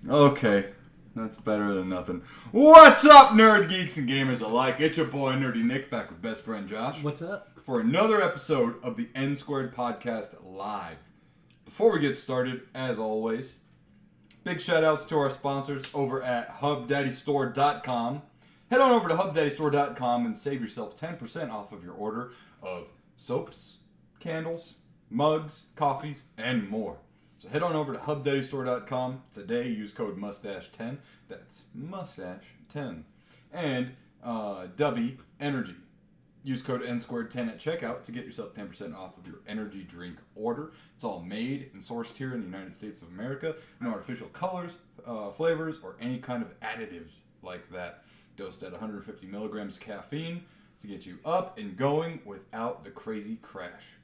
Okay, that's better than nothing. What's up, nerd geeks and gamers alike? It's your boy Nerdy Nick back with best friend Josh. What's up? For another episode of the NSquared podcast live. Before we get started, as always, big shout outs to our sponsors over at HubDaddyStore.com. Head on over to HubDaddyStore.com and save yourself 10% off of your order of soaps, candles, mugs, coffees, and more. So head on over to HubDaddyStore.com today. Use code MUSTACHE10. That's MUSTACHE10. And Dubby Energy. Use code NSquared10 at checkout to get yourself 10% off of your energy drink order. It's all made and sourced here in the United States of America. No artificial colors, flavors, or any kind of additives like that. Dosed at 150 milligrams caffeine to get you up and going without the crazy crash.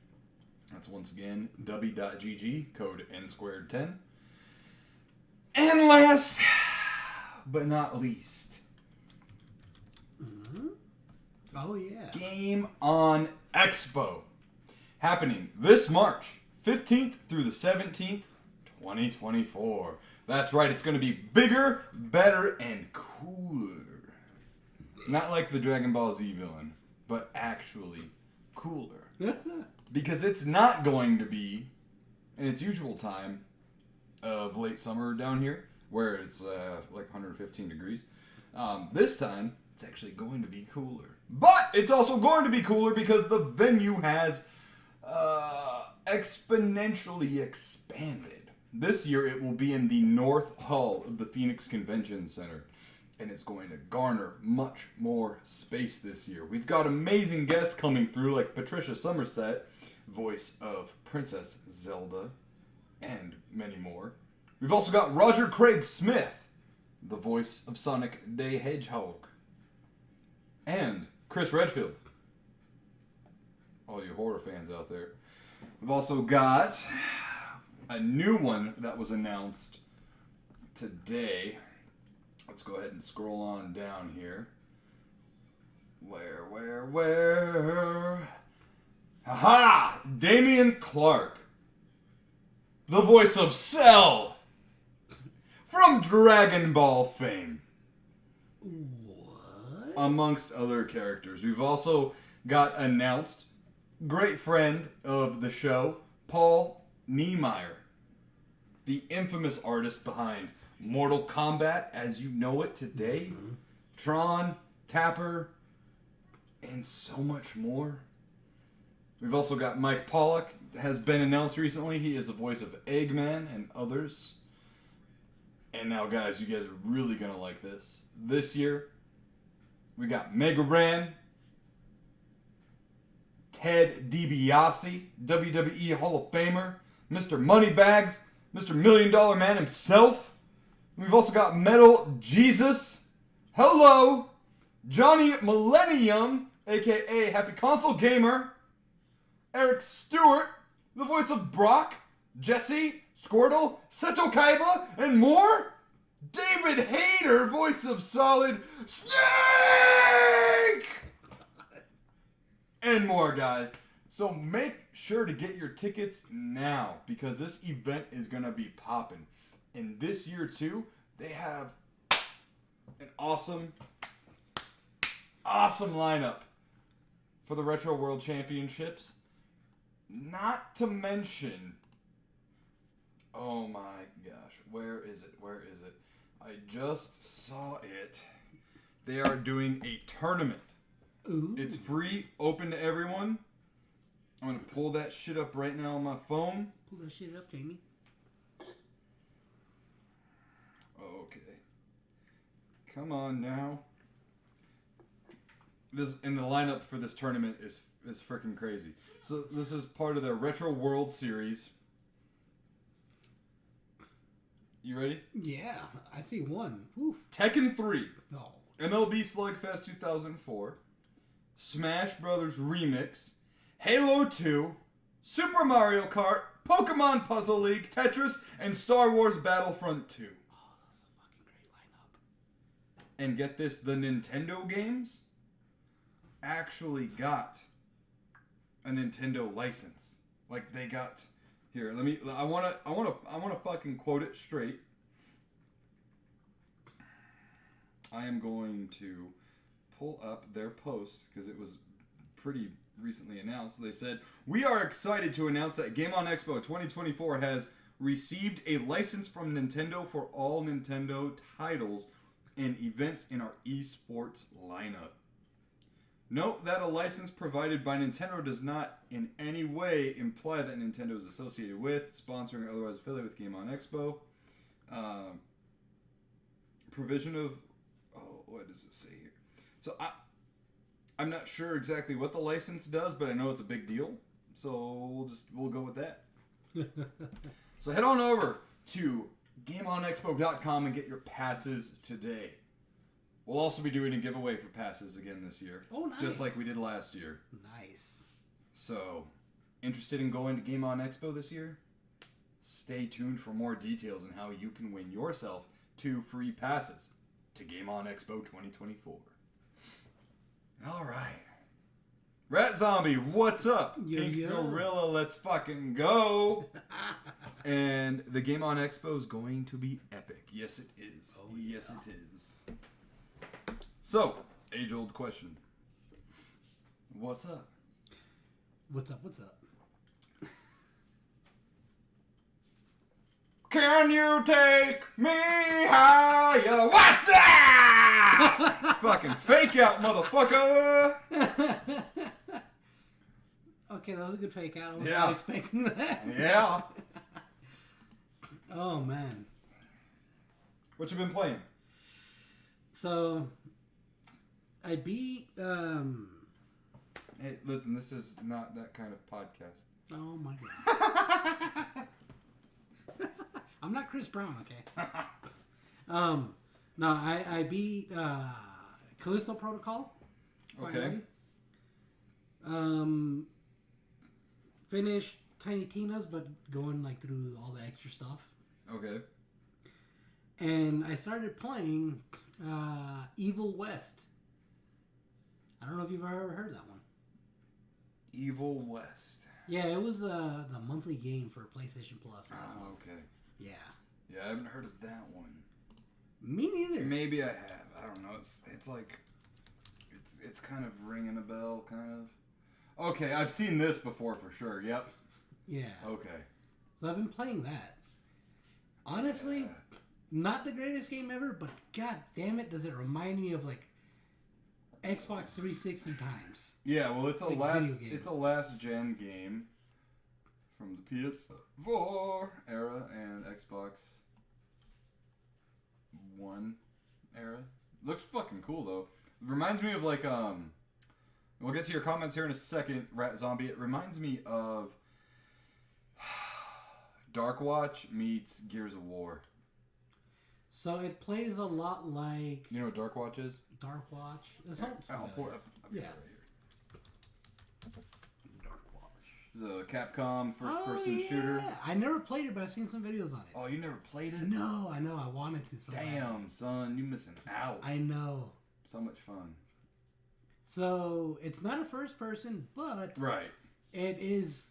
That's once again w.gg, code NSquared10. And last but not least, Oh, yeah. Game On Expo. Happening this March 15th through the 17th, 2024. That's right, it's going to be bigger, better, and cooler. Not like the Dragon Ball Z villain, but actually cooler. Because it's not going to be in its usual time of late summer down here, where it's like 115 degrees. This time, it's actually going to be cooler. But it's also going to be cooler because the venue has exponentially expanded. This year, it will be in the North Hall of the Phoenix Convention Center. And it's going to garner much more space this year. We've got amazing guests coming through like Patricia Somerset, voice of Princess Zelda, and many more. We've also got Roger Craig Smith, the voice of Sonic the Hedgehog, and Chris Redfield. All you horror fans out there. We've also got a new one that was announced today. Let's go ahead and scroll on down here. Where? Haha! Damian Clark, the voice of Cell from Dragon Ball fame. What? Amongst other characters. We've also got announced great friend of the show, Paul Niemeyer, the infamous artist behind Mortal Kombat as you know it today, Tron, Tapper, and so much more. We've also got Mike Pollock, has been announced recently. He is the voice of Eggman and others. And now, guys, you guys are really going to like this. This year, we got Mega Ran, Ted DiBiase, WWE Hall of Famer, Mr. Moneybags, Mr. $1 Million Man himself. We've also got Metal Jesus, hello, Johnny Millennium, a.k.a. Happy Console Gamer, Eric Stewart, the voice of Brock, Jesse, Squirtle, Seto Kaiba, and more, David Hayter, voice of Solid Snake, and more, guys. So make sure to get your tickets now, because this event is going to be popping. And this year, too, they have an awesome lineup for the Retro World Championships. Not to mention, oh my gosh, where is it? I just saw it. They are doing a tournament. Ooh. It's free, open to everyone. I'm going to pull that shit up right now on my phone. Pull that shit up, Jamie. Okay. Come on now. This in the lineup for this tournament is freaking crazy. So this is part of the Retro World Series. You ready? Yeah, I see one. Oof. Tekken 3. No. MLB Slugfest 2004. Smash Brothers Remix. Halo 2. Super Mario Kart. Pokemon Puzzle League. Tetris. And Star Wars Battlefront 2. Oh, that's a fucking great lineup. And get this, the Nintendo games actually got a Nintendo license. Like, they got Here, I wanna fucking quote it straight. I am going to pull up their post because it was pretty recently announced. They said, "We are excited to announce that Game on Expo 2024 has received a license from Nintendo for all Nintendo titles and events in our esports lineup. Note that a license provided by Nintendo does not in any way imply that Nintendo is associated with, sponsoring, or otherwise affiliated with Game on Expo. Provision of... Oh, what does it say here? So I'm not sure exactly what the license does, but I know it's a big deal. So we'll go with that. So head on over to GameOnExpo.com and get your passes today. We'll also be doing a giveaway for passes again this year. Oh, nice. Just like we did last year. Nice. So, interested in going to Game On Expo this year? Stay tuned for more details on how you can win yourself 2 free passes to Game On Expo 2024. All right. Rat Zombie, what's up? Pink Gorilla, let's fucking go. And the Game On Expo is going to be epic. Yes, it is. Oh, yes, yeah. it is. So, age-old question. What's up? What's up? What's up? Can you take me higher? What's that? Fucking fake out, motherfucker. Okay, that was a good fake out. I was Yeah. not expecting that. Yeah. Oh, man. What you been playing? So, I beat, Hey, listen, this is not that kind of podcast. oh my god. I'm not Chris Brown, okay? No, I beat, Callisto Protocol. Okay. Finally. Finished Tiny Tina's, but going, like, through all the extra stuff. Okay. And I started playing Evil West. I don't know if you've ever heard that one. Evil West. Yeah, it was the monthly game for PlayStation Plus last month. Okay. Yeah. Yeah, I haven't heard of that one. Me neither. Maybe I have. I don't know. It's like it's kind of ringing a bell, kind of. Okay, I've seen this before for sure. Yep. Yeah. Okay. So I've been playing that. Honestly, not the greatest game ever, but god damn it, does it remind me of like Xbox 360 times. Yeah, well, it's a Like video games. last gen game from the PS4 era and Xbox One era. Looks fucking cool though. It reminds me of like we'll get to your comments here in a second, Rat Zombie. It reminds me of Dark Watch meets Gears of War. So it plays a lot like You know what Dark Watch is? Dark Watch. That sounds I'll familiar. pull it up. Yeah. Right here. Dark Watch. It's a Capcom first-person shooter. I never played it, but I've seen some videos on it. Oh, you never played it? No, I know. I wanted to. So Damn, bad. son, you missing out. I know. So much fun. So it's not a first person, but Right. it is.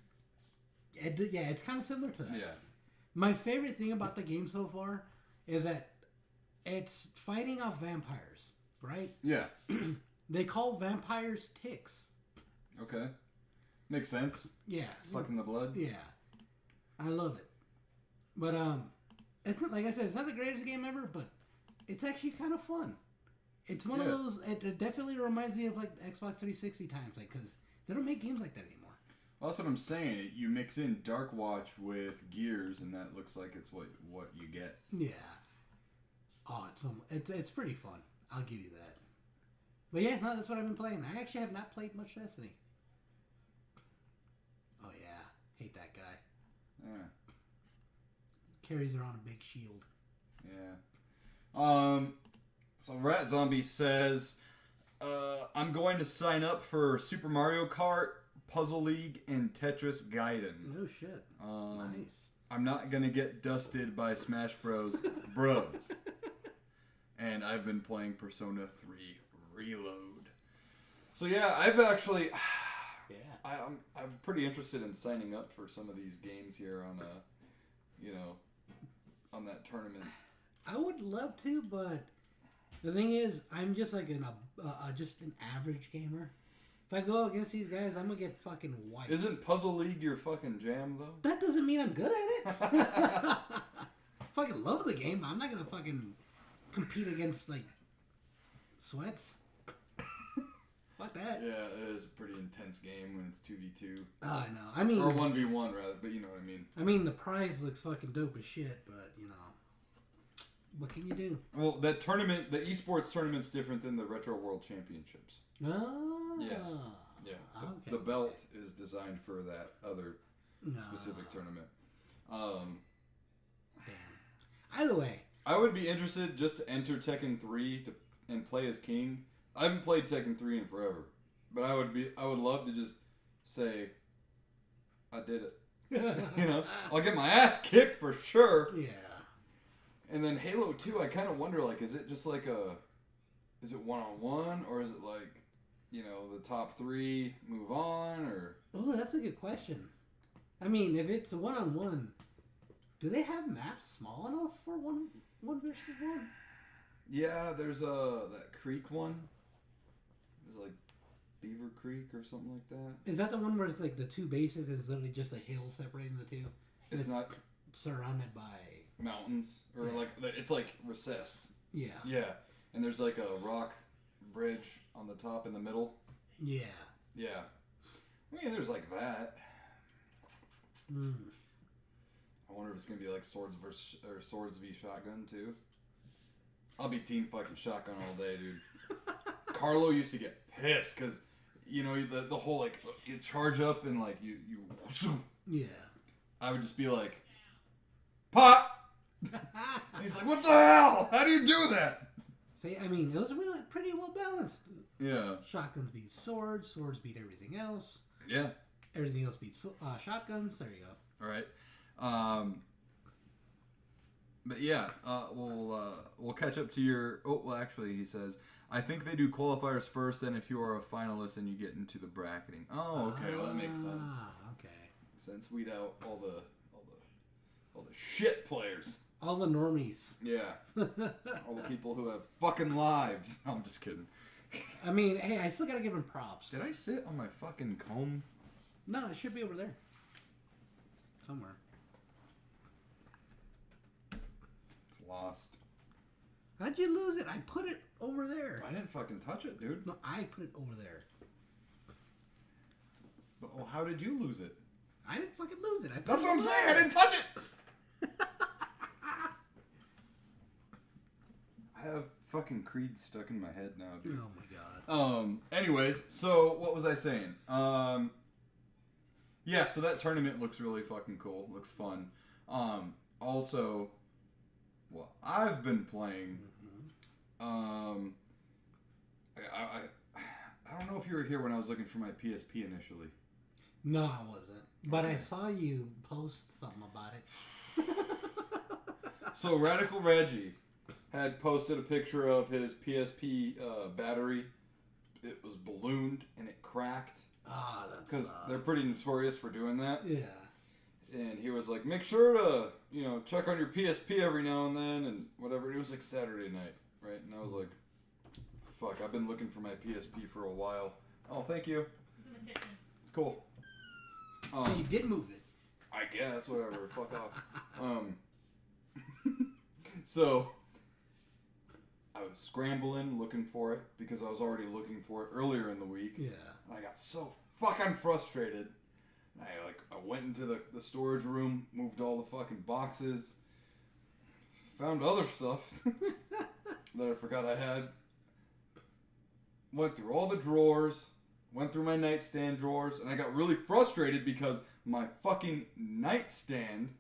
Yeah, it's kind of similar to that. Yeah. My favorite thing about the game so far is that it's fighting off vampires, right? Yeah. They call vampires ticks. Okay. Makes sense. Yeah. Sucking the blood. Yeah. I love it. But it's not, like I said, it's not the greatest game ever, but it's actually kind of fun. It's one of those. It definitely reminds me of like Xbox 360 times, like because they don't make games like that anymore. Well, that's what I'm saying. You mix in Dark Watch with Gears, and that looks like it's what you get. Yeah. Oh, it's pretty fun. I'll give you that. But yeah, no, that's what I've been playing. I actually have not played much Destiny. Oh yeah, hate that guy. Yeah. Carries around a big shield. Yeah. So Rat Zombie says, I'm going to sign up for Super Mario Kart, Puzzle League, and Tetris Gaiden. Oh shit. Nice. I'm not going to get dusted by Smash Bros. And I've been playing Persona 3 Reload. So yeah, I've actually... Yeah. I'm pretty interested in signing up for some of these games here on on that tournament. I would love to, but the thing is, I'm just like just an average gamer. If I go against these guys, I'm gonna get fucking wiped. Isn't Puzzle League your fucking jam though? That doesn't mean I'm good at it. Fucking love the game. I'm not gonna fucking compete against like sweats. Fuck that. Yeah, it is a pretty intense game when it's 2v2. Oh, I know. I mean, or 1v1 rather, but you know what I mean. I mean, the prize looks fucking dope as shit, but what can you do? Well, that tournament, the esports tournament's different than the Retro World Championships. Oh. Yeah. Okay. The belt is designed for that other specific tournament. Damn. Either way, I would be interested just to enter Tekken 3 and play as King. I haven't played Tekken 3 in forever, but I would love to just say, I did it. I'll get my ass kicked for sure. Yeah. And then Halo 2, I kind of wonder, like, is it just like is it one-on-one, or is it like, the top 3 move on, or? Oh, that's a good question. I mean, if it's a one-on-one, do they have maps small enough for one versus one? Yeah, there's that creek one. It's like Beaver Creek or something like that. Is that the one where it's like the two bases is literally just a hill separating the two? It's not surrounded by mountains, or like it's like recessed. Yeah. Yeah, and there's like a rock bridge on the top in the middle. Yeah. Yeah. I mean, there's like that. I wonder if it's gonna be like swords v shotgun too. I'll be team fucking shotgun all day, dude. Carlo used to get pissed because, the whole like you charge up and like you. Yeah. I would just be like, pop. And he's like, what the hell? How do you do that? See, I mean, it was really pretty well balanced. Yeah. Shotguns beat swords. Swords beat everything else. Yeah. Everything else beats shotguns. There you go. All right. But yeah, we'll catch up to your. Oh, well, actually, he says, I think they do qualifiers first. Then, if you are a finalist, then you get into the bracketing. Oh, okay. Well, that makes sense. Okay. Since weed out all the shit players. All the normies. Yeah. All the people who have fucking lives. I'm just kidding. I mean, hey, I still gotta give him props. Did I sit on my fucking comb? No, it should be over there. Somewhere. It's lost. How'd you lose it? I put it over there. I didn't fucking touch it, dude. No, I put it over there. But, well, how did you lose it? I didn't fucking lose it. That's what I'm saying. I didn't touch it. I have fucking Creed stuck in my head now, dude. Oh my god. Anyways, so what was I saying? Yeah, so that tournament looks really fucking cool. Looks fun. Also, well, I've been playing. I don't know if you were here when I was looking for my PSP initially. No, I wasn't. But Okay. I saw you post something about it. So Radical Reggie had posted a picture of his PSP battery. It was ballooned and it cracked. Ah, that's Because they're pretty notorious for doing that. Yeah. And he was like, make sure to, check on your PSP every now and then and whatever. And it was like Saturday night, right? And I was like, fuck, I've been looking for my PSP for a while. Oh, thank you. Cool. So you did move it. I guess, whatever. Fuck off. So I was scrambling, looking for it, because I was already looking for it earlier in the week. Yeah. And I got so fucking frustrated. I went into the storage room, moved all the fucking boxes, found other stuff that I forgot I had. Went through all the drawers, went through my nightstand drawers, and I got really frustrated because my fucking nightstand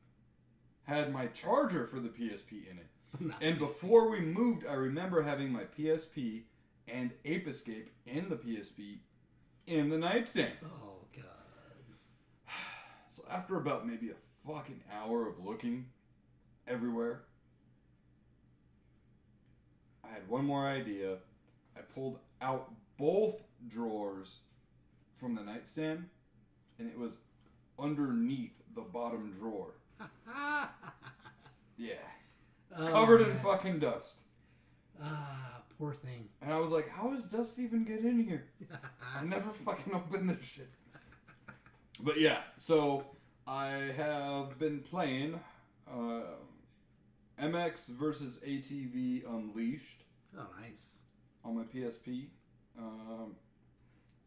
had my charger for the PSP in it. And before we moved, I remember having my PSP and Ape Escape in the PSP in the nightstand. Oh, God. So after about maybe a fucking hour of looking everywhere, I had one more idea. I pulled out both drawers from the nightstand and it was underneath the bottom drawer. Yeah. Covered in fucking dust. Poor thing. And I was like, how does dust even get in here? I never fucking opened this shit. But yeah, so I have been playing MX versus ATV Unleashed. Oh, nice. On my PSP.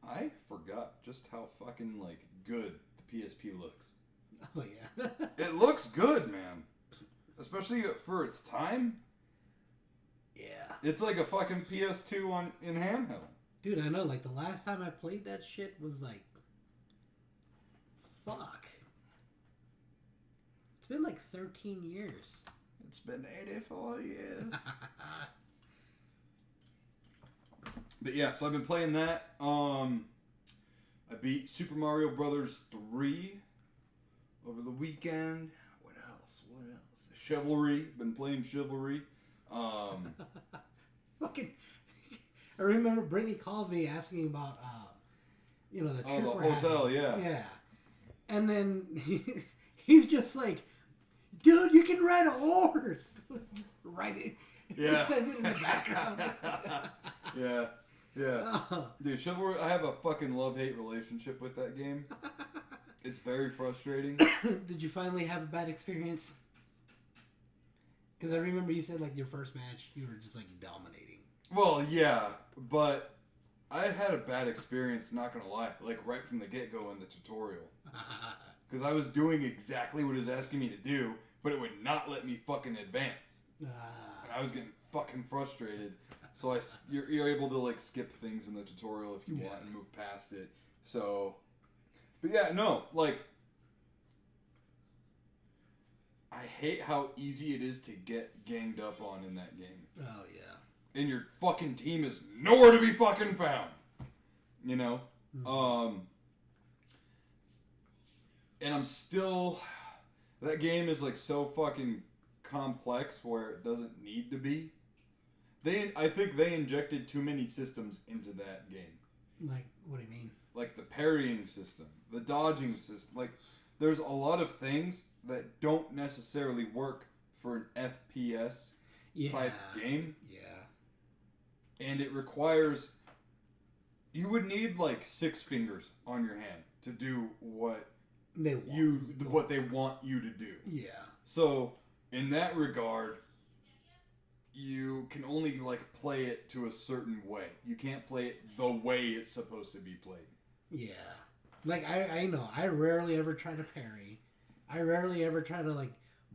I forgot just how fucking, like, good the PSP looks. Oh, yeah. It looks good, man. Especially for its time. Yeah. It's like a fucking PS2 in handheld. Dude, I know. Like, the last time I played that shit was, like... Fuck. It's been, like, 13 years. It's been 84 years. But yeah, so I've been playing that. I beat Super Mario Brothers 3 over the weekend. What else? Chivalry. Been playing Chivalry. Fucking... I remember Brittany calls me asking about, the trip the we're hotel, having. yeah. Yeah. And then he's just like, dude, you can ride a horse. Just write it. Yeah. It says it in the background. Yeah. Dude, Chivalry, I have a fucking love-hate relationship with that game. It's very frustrating. Did you finally have a bad experience? Because I remember you said, like, your first match, you were just, like, dominating. Well, yeah, but I had a bad experience, not gonna lie, like, right from the get-go in the tutorial. Because I was doing exactly what it was asking me to do, but it would not let me fucking advance. And I was getting fucking frustrated. So you're able to, like, skip things in the tutorial if you want and move past it. So, but yeah, no, like, I hate how easy it is to get ganged up on in that game. Oh, yeah. And your fucking team is nowhere to be fucking found. You know? Mm-hmm. And I'm still... That game is, like, so fucking complex where it doesn't need to be. I think they injected too many systems into that game. Like, what do you mean? Like the parrying system, the dodging system. Like, there's a lot of things that don't necessarily work for an FPS type game. Yeah. And it requires... You would need, like, 6 fingers on your hand to do what they want you to do. Yeah. So, in that regard... You can only, like, play it to a certain way. You can't play it the way it's supposed to be played. Yeah. Like, I know. I rarely ever try to parry. I rarely ever try to, like,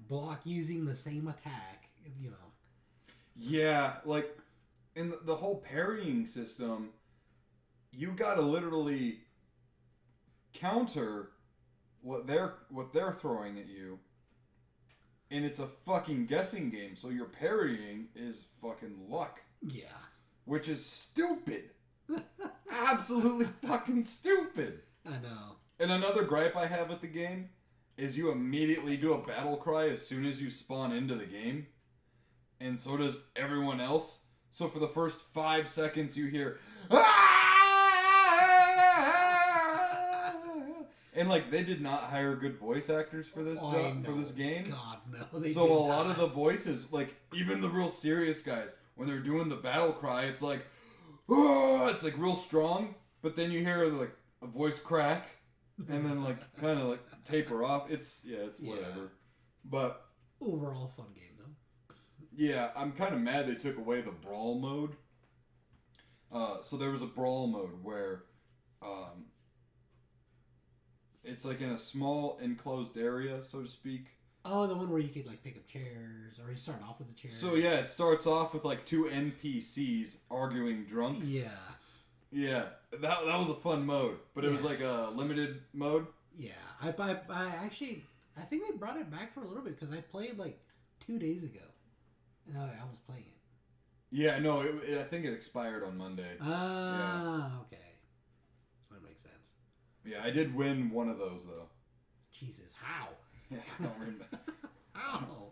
block using the same attack, you know. Yeah, like, in the whole parrying system, you gotta literally counter what they're throwing at you. And it's a fucking guessing game, so your parrying is fucking luck. Yeah. Which is stupid. Absolutely fucking stupid. I know. And another gripe I have with the game is you immediately do a battle cry as soon as you spawn into the game. And so does everyone else. So for the first 5 seconds you hear... And, like, they did not hire good voice actors for this for this game. God, no. They so a lot of the voices, like, even the real serious guys, when they're doing the battle cry, it's like, it's, like, real strong. But then you hear, like, a voice crack. And then, like, kind of, like, taper off. It's whatever. But... Overall fun game, though. Yeah, I'm kind of mad they took away the brawl mode. So there was a brawl mode where... It's like in a small enclosed area, so to speak. Oh, the one where you could, like, pick up chairs, or you start off with a chair. So yeah, it starts off with, like, 2 NPCs arguing drunk. Yeah. Yeah, that was a fun mode, but it was like a limited mode. Yeah, I actually think they brought it back for a little bit because I played like 2 days ago, and I was playing it. Yeah, no, I think it expired on Monday. Okay. That makes sense. Yeah, I did win one of those, though. Jesus, how? Yeah, I don't remember. How?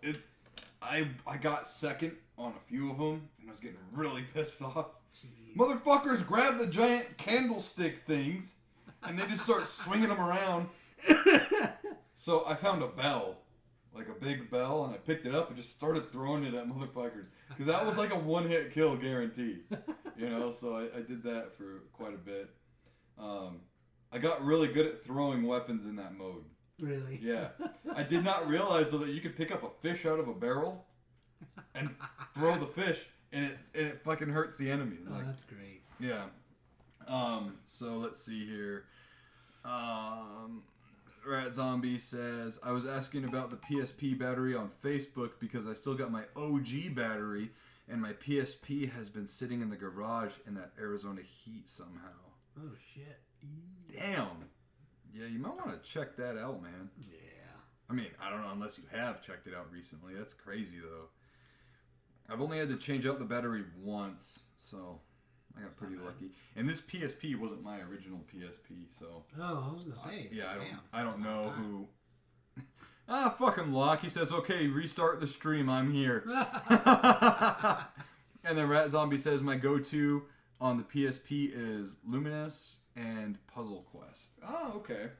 I got second on a few of them, and I was getting really pissed off. Jeez. Motherfuckers grabbed the giant candlestick things and they just start swinging them around. So I found a bell, like a big bell, and I picked it up and just started throwing it at motherfuckers. Because that was like a one-hit kill guarantee. You know, so I did that for quite a bit. I got really good at throwing weapons in that mode. Really? Yeah. I did not realize, though, that you could pick up a fish out of a barrel and throw the fish, and it fucking hurts the enemy. Oh, that's great. Yeah. So let's see here. Rat Zombie says, I was asking about the PSP battery on Facebook because I still got my OG battery, and my PSP has been sitting in the garage in that Arizona heat somehow. Oh, shit. Damn. Yeah, you might want to check that out, man. Yeah. I mean, I don't know unless you have checked it out recently. That's crazy, though. I've only had to change out the battery once, so I got pretty lucky. And this PSP wasn't my original PSP, so... Oh, I was going to say. Yeah, I don't know who... fucking Locke. He says, okay, restart the stream. I'm here. And then Rat Zombie says, my go-to on the PSP is Luminous and Puzzle Quest. Oh, okay.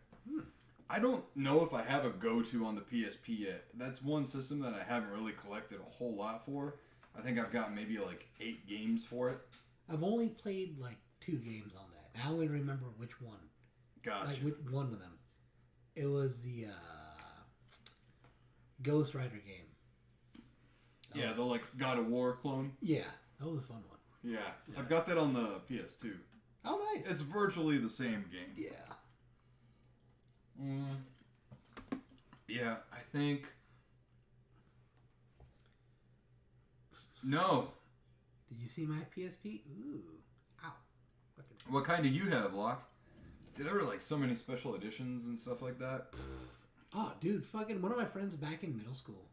I don't know if I have a go-to on the PSP yet. That's one system that I haven't really collected a whole lot for. I think I've got maybe like 8 games for it. I've only played like 2 games on that. I only remember which one. Gotcha. Like which one of them. It was the Ghost Rider game. Yeah, the like God of War clone. Yeah, that was a fun one. Yeah, I've got that on the PS2. Oh, nice. It's virtually the same game. Yeah. Yeah, I think... No. Did you see my PSP? Ooh. Ow. What kind do you have, Locke? Dude, there were like so many special editions and stuff like that. Oh, dude, fucking one of my friends back in middle school,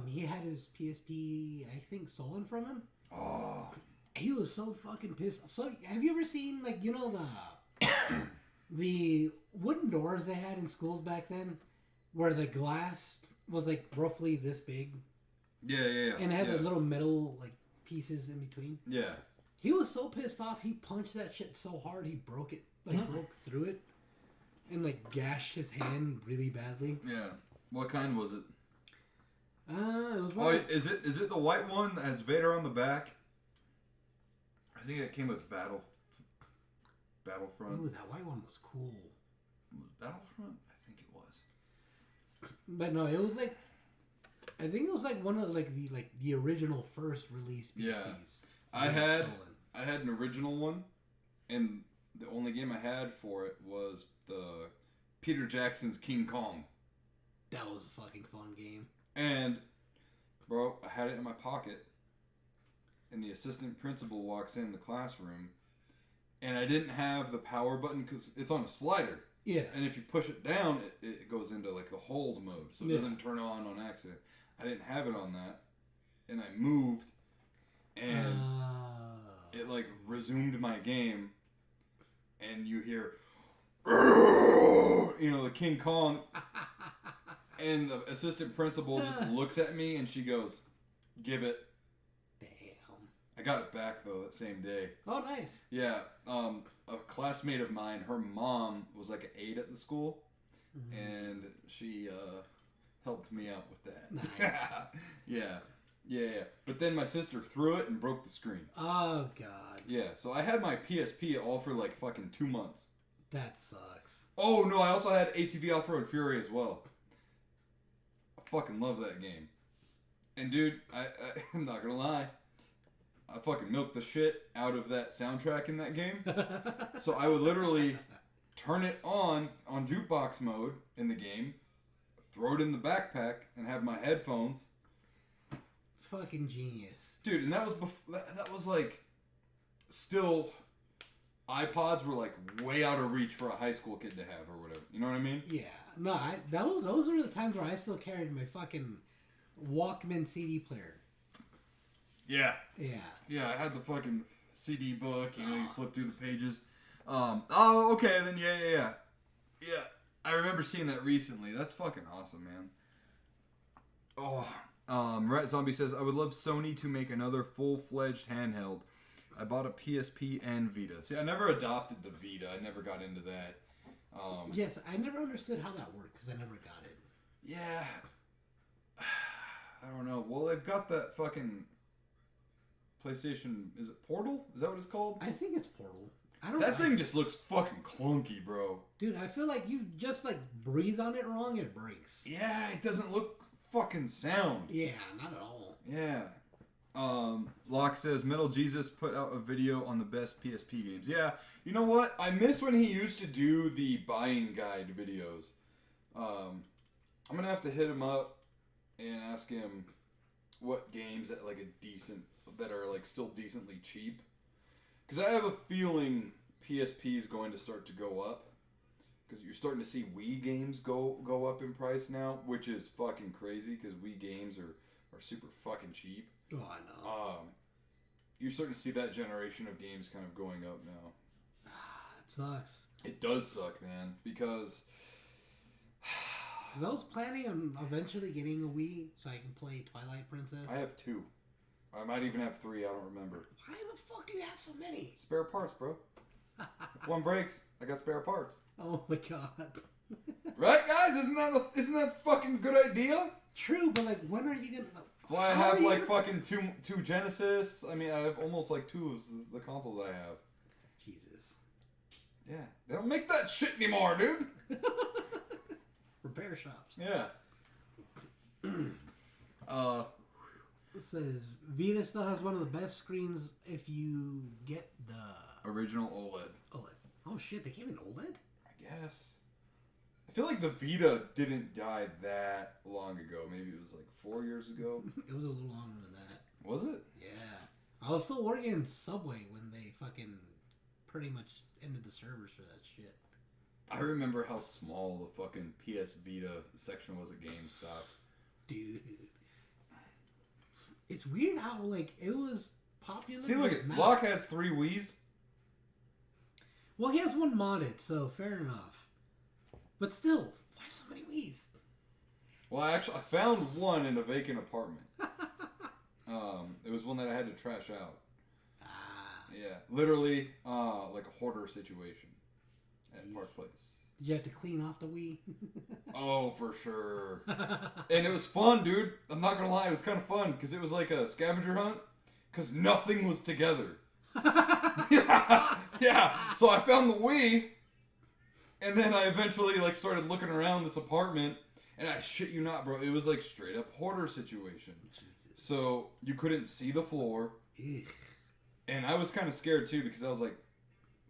he had his PSP, I think, stolen from him. Oh. He was so fucking pissed off. So, have you ever seen, like, you know, the wooden doors they had in schools back then, where the glass was, like, roughly this big? Yeah. And it had the little metal, like, pieces in between? Yeah. He was so pissed off, he punched that shit so hard, he broke it, like, broke through it, and, like, gashed his hand really badly. Yeah. What kind was it? It was one. Is it the white one that has Vader on the back? I think it came with Battlefront. Ooh, that white one was cool. Battlefront? I think it was. But no, it was like, I think it was like one of like the original first release PSPs. Yeah. I had an original one, and the only game I had for it was the Peter Jackson's King Kong. That was a fucking fun game. And, bro, I had it in my pocket, and the assistant principal walks in the classroom, and I didn't have the power button because it's on a slider. Yeah. And if you push it down, it goes into like the hold mode, so it doesn't turn on accident. I didn't have it on that, and I moved, and it like resumed my game, and you hear, you know, the King Kong, and the assistant principal just looks at me, and she goes, "Give it." I got it back, though, that same day. Oh, nice. Yeah. A classmate of mine, her mom was like an aide at the school, and she helped me out with that. Nice. Yeah. But then my sister threw it and broke the screen. Oh, God. Yeah, so I had my PSP all for like fucking 2 months. That sucks. Oh, no, I also had ATV Off-Road Fury as well. I fucking love that game. And, dude, I'm not gonna lie. I fucking milked the shit out of that soundtrack in that game. So I would literally turn it on jukebox mode in the game, throw it in the backpack, and have my headphones. Fucking genius. Dude, and that was that was like, still, iPods were like way out of reach for a high school kid to have or whatever. You know what I mean? Yeah. No, those were the times where I still carried my fucking Walkman CD player. Yeah. Yeah, I had the fucking CD book, you know, you flip through the pages. Okay, then yeah. Yeah, I remember seeing that recently. That's fucking awesome, man. Rat Zombie says, I would love Sony to make another full-fledged handheld. I bought a PSP and Vita. See, I never adopted the Vita. I never got into that. Yes, I never understood how that worked because I never got it. Yeah. I don't know. Well, they've got that fucking PlayStation. Is it Portal? Is that what it's called? I think it's Portal. I don't. That thing just looks fucking clunky, bro. Dude, I feel like you just like breathe on it wrong, it breaks. Yeah, it doesn't look fucking sound. Yeah, not at all. Yeah. Locke says Metal Jesus put out a video on the best PSP games. Yeah, you know what? I miss when he used to do the buying guide videos. I'm gonna have to hit him up and ask him what games that are like still decently cheap. Because I have a feeling PSP is going to start to go up. Because you're starting to see Wii games go up in price now, which is fucking crazy. Because Wii games are super fucking cheap. Oh, I know. You're starting to see that generation of games kind of going up now. It sucks. It does suck, man. Because I was planning on eventually getting a Wii so I can play Twilight Princess. I have 2. I might even have 3. I don't remember. Why the fuck do you have so many? Spare parts, bro. If one breaks, I got spare parts. Oh my god. Right, guys? Isn't that a fucking good idea? True, but like, when are you gonna? That's why I have like fucking two Genesis. I mean, I have almost like 2 of the consoles I have. Jesus. Yeah, they don't make that shit anymore, dude. Repair shops. Yeah. It says Vita still has one of the best screens if you get the Original OLED. Oh shit, they came in OLED? I guess. I feel like the Vita didn't die that long ago. Maybe it was like 4 years ago. It was a little longer than that. Was it? Yeah. I was still working in Subway when they fucking pretty much ended the servers for that shit. I remember how small the fucking PS Vita section was at GameStop. Dude. It's weird how, like, it was popular. See, look at Locke has 3 Wiis. Well, he has one modded, so fair enough. But still, why so many Wiis? Well, I found one in a vacant apartment. It was one that I had to trash out. Yeah, literally, like a hoarder situation at Park Place. Did you have to clean off the Wii? Oh, for sure. And it was fun, dude. I'm not gonna lie, it was kind of fun because it was like a scavenger hunt because nothing was together. Yeah. So I found the Wii, and then I eventually like started looking around this apartment, and I shit you not, bro, it was like straight up hoarder situation. Jesus. So you couldn't see the floor, and I was kind of scared too because I was like,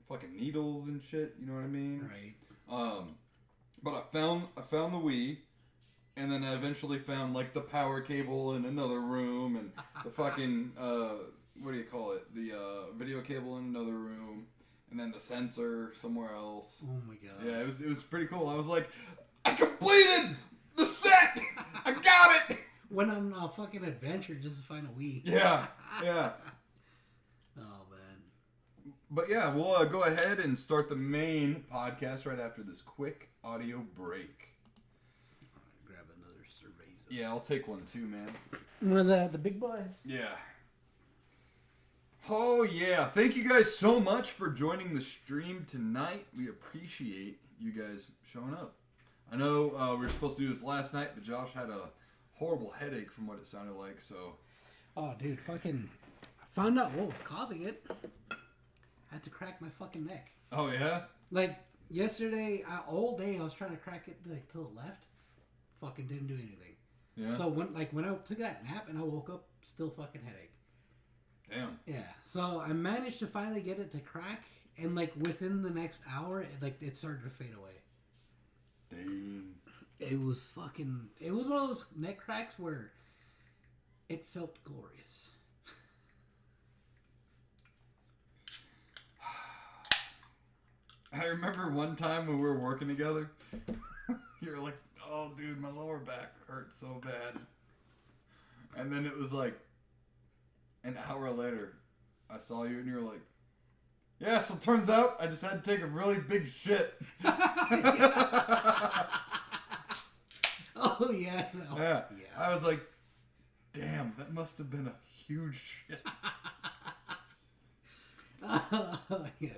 fucking needles and shit. You know what I mean? Right. But I found the Wii, and then I eventually found like the power cable in another room, and the fucking what do you call it? The video cable in another room, and then the sensor somewhere else. Oh my god. Yeah, it was pretty cool. I was like, I completed the set. I got it. Went on a fucking adventure just to find a Wii. Yeah. Oh man. But yeah, we'll go ahead and start the main podcast right after this quick audio break. Grab another cerveza. Yeah, I'll take one too, man. One of the big boys. Yeah. Oh yeah, thank you guys so much for joining the stream tonight. We appreciate you guys showing up. I know we were supposed to do this last night, but Josh had a horrible headache from what it sounded like, so. Oh dude, fucking found out what was causing it. I had to crack my fucking neck. Oh yeah? Like yesterday, all day I was trying to crack it like to the left. Fucking didn't do anything. Yeah. So when I took that nap and I woke up, still fucking headache. Damn. Yeah. So I managed to finally get it to crack, and like within the next hour, it started to fade away. Dang. It was one of those neck cracks where it felt glorious. I remember one time when we were working together, you were like, oh dude, my lower back hurts so bad. And then it was like, an hour later, I saw you and you were like, yeah, so it turns out I just had to take a really big shit. Oh, yeah. No. Yeah. I was like, damn, that must have been a huge shit. Yeah.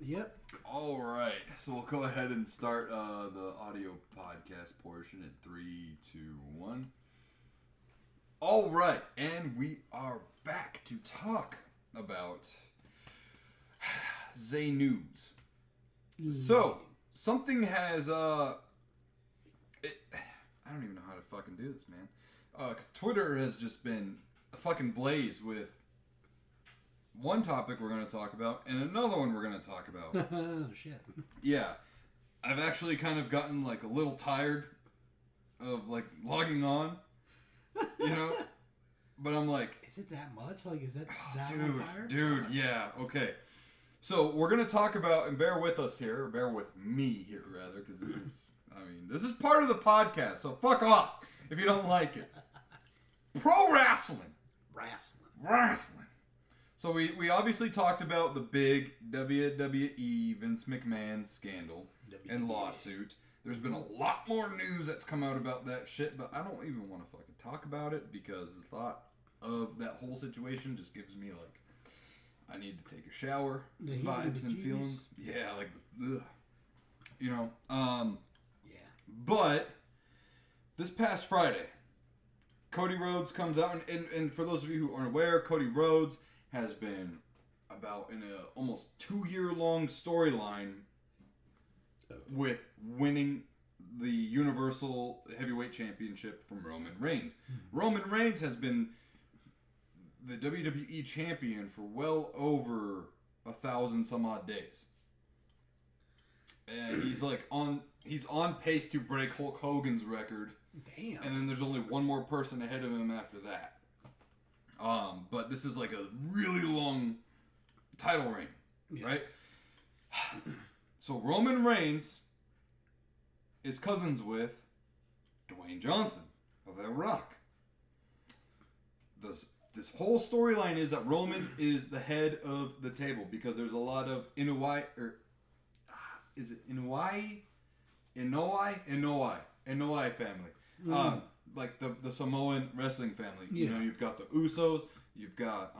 Yep. All right, so we'll go ahead and start the audio podcast portion in 3, 2, 1. All right, and we are back to talk about Zay News. So, something has, I don't even know how to fucking do this, man. Because Twitter has just been a fucking blaze with one topic we're going to talk about and another one we're going to talk about. Oh, shit. Yeah. I've actually kind of gotten, like, a little tired of, like, logging on, you know? But I'm like... Is it that much? Like, is that on fire? Dude, yeah, okay. So, we're going to talk about, and bear with us here, or bear with me here, rather, because this is part of the podcast, so fuck off if you don't like it. Pro wrestling. Wrestling. So we obviously talked about the big WWE Vince McMahon scandal and lawsuit. There's been a lot more news that's come out about that shit, but I don't even want to fucking talk about it because the thought of that whole situation just gives me like, I need to take a shower vibes and feelings. Yeah, like, ugh. You know, yeah. But this past Friday, Cody Rhodes comes out, and for those of you who aren't aware, Cody Rhodes has been about in a almost 2-year-long storyline with winning the Universal Heavyweight Championship from Roman Reigns. Roman Reigns has been the WWE champion for well over 1,000 some odd days. And he's on pace to break Hulk Hogan's record. Damn. And then there's only one more person ahead of him after that. But this is like a really long title reign, right? So Roman Reigns is cousins with Dwayne Johnson of The Rock. This whole storyline is that Roman is the head of the table because there's a lot of Inouye family. Like the Samoan wrestling family. Yeah. You know, you've got the Usos, you've got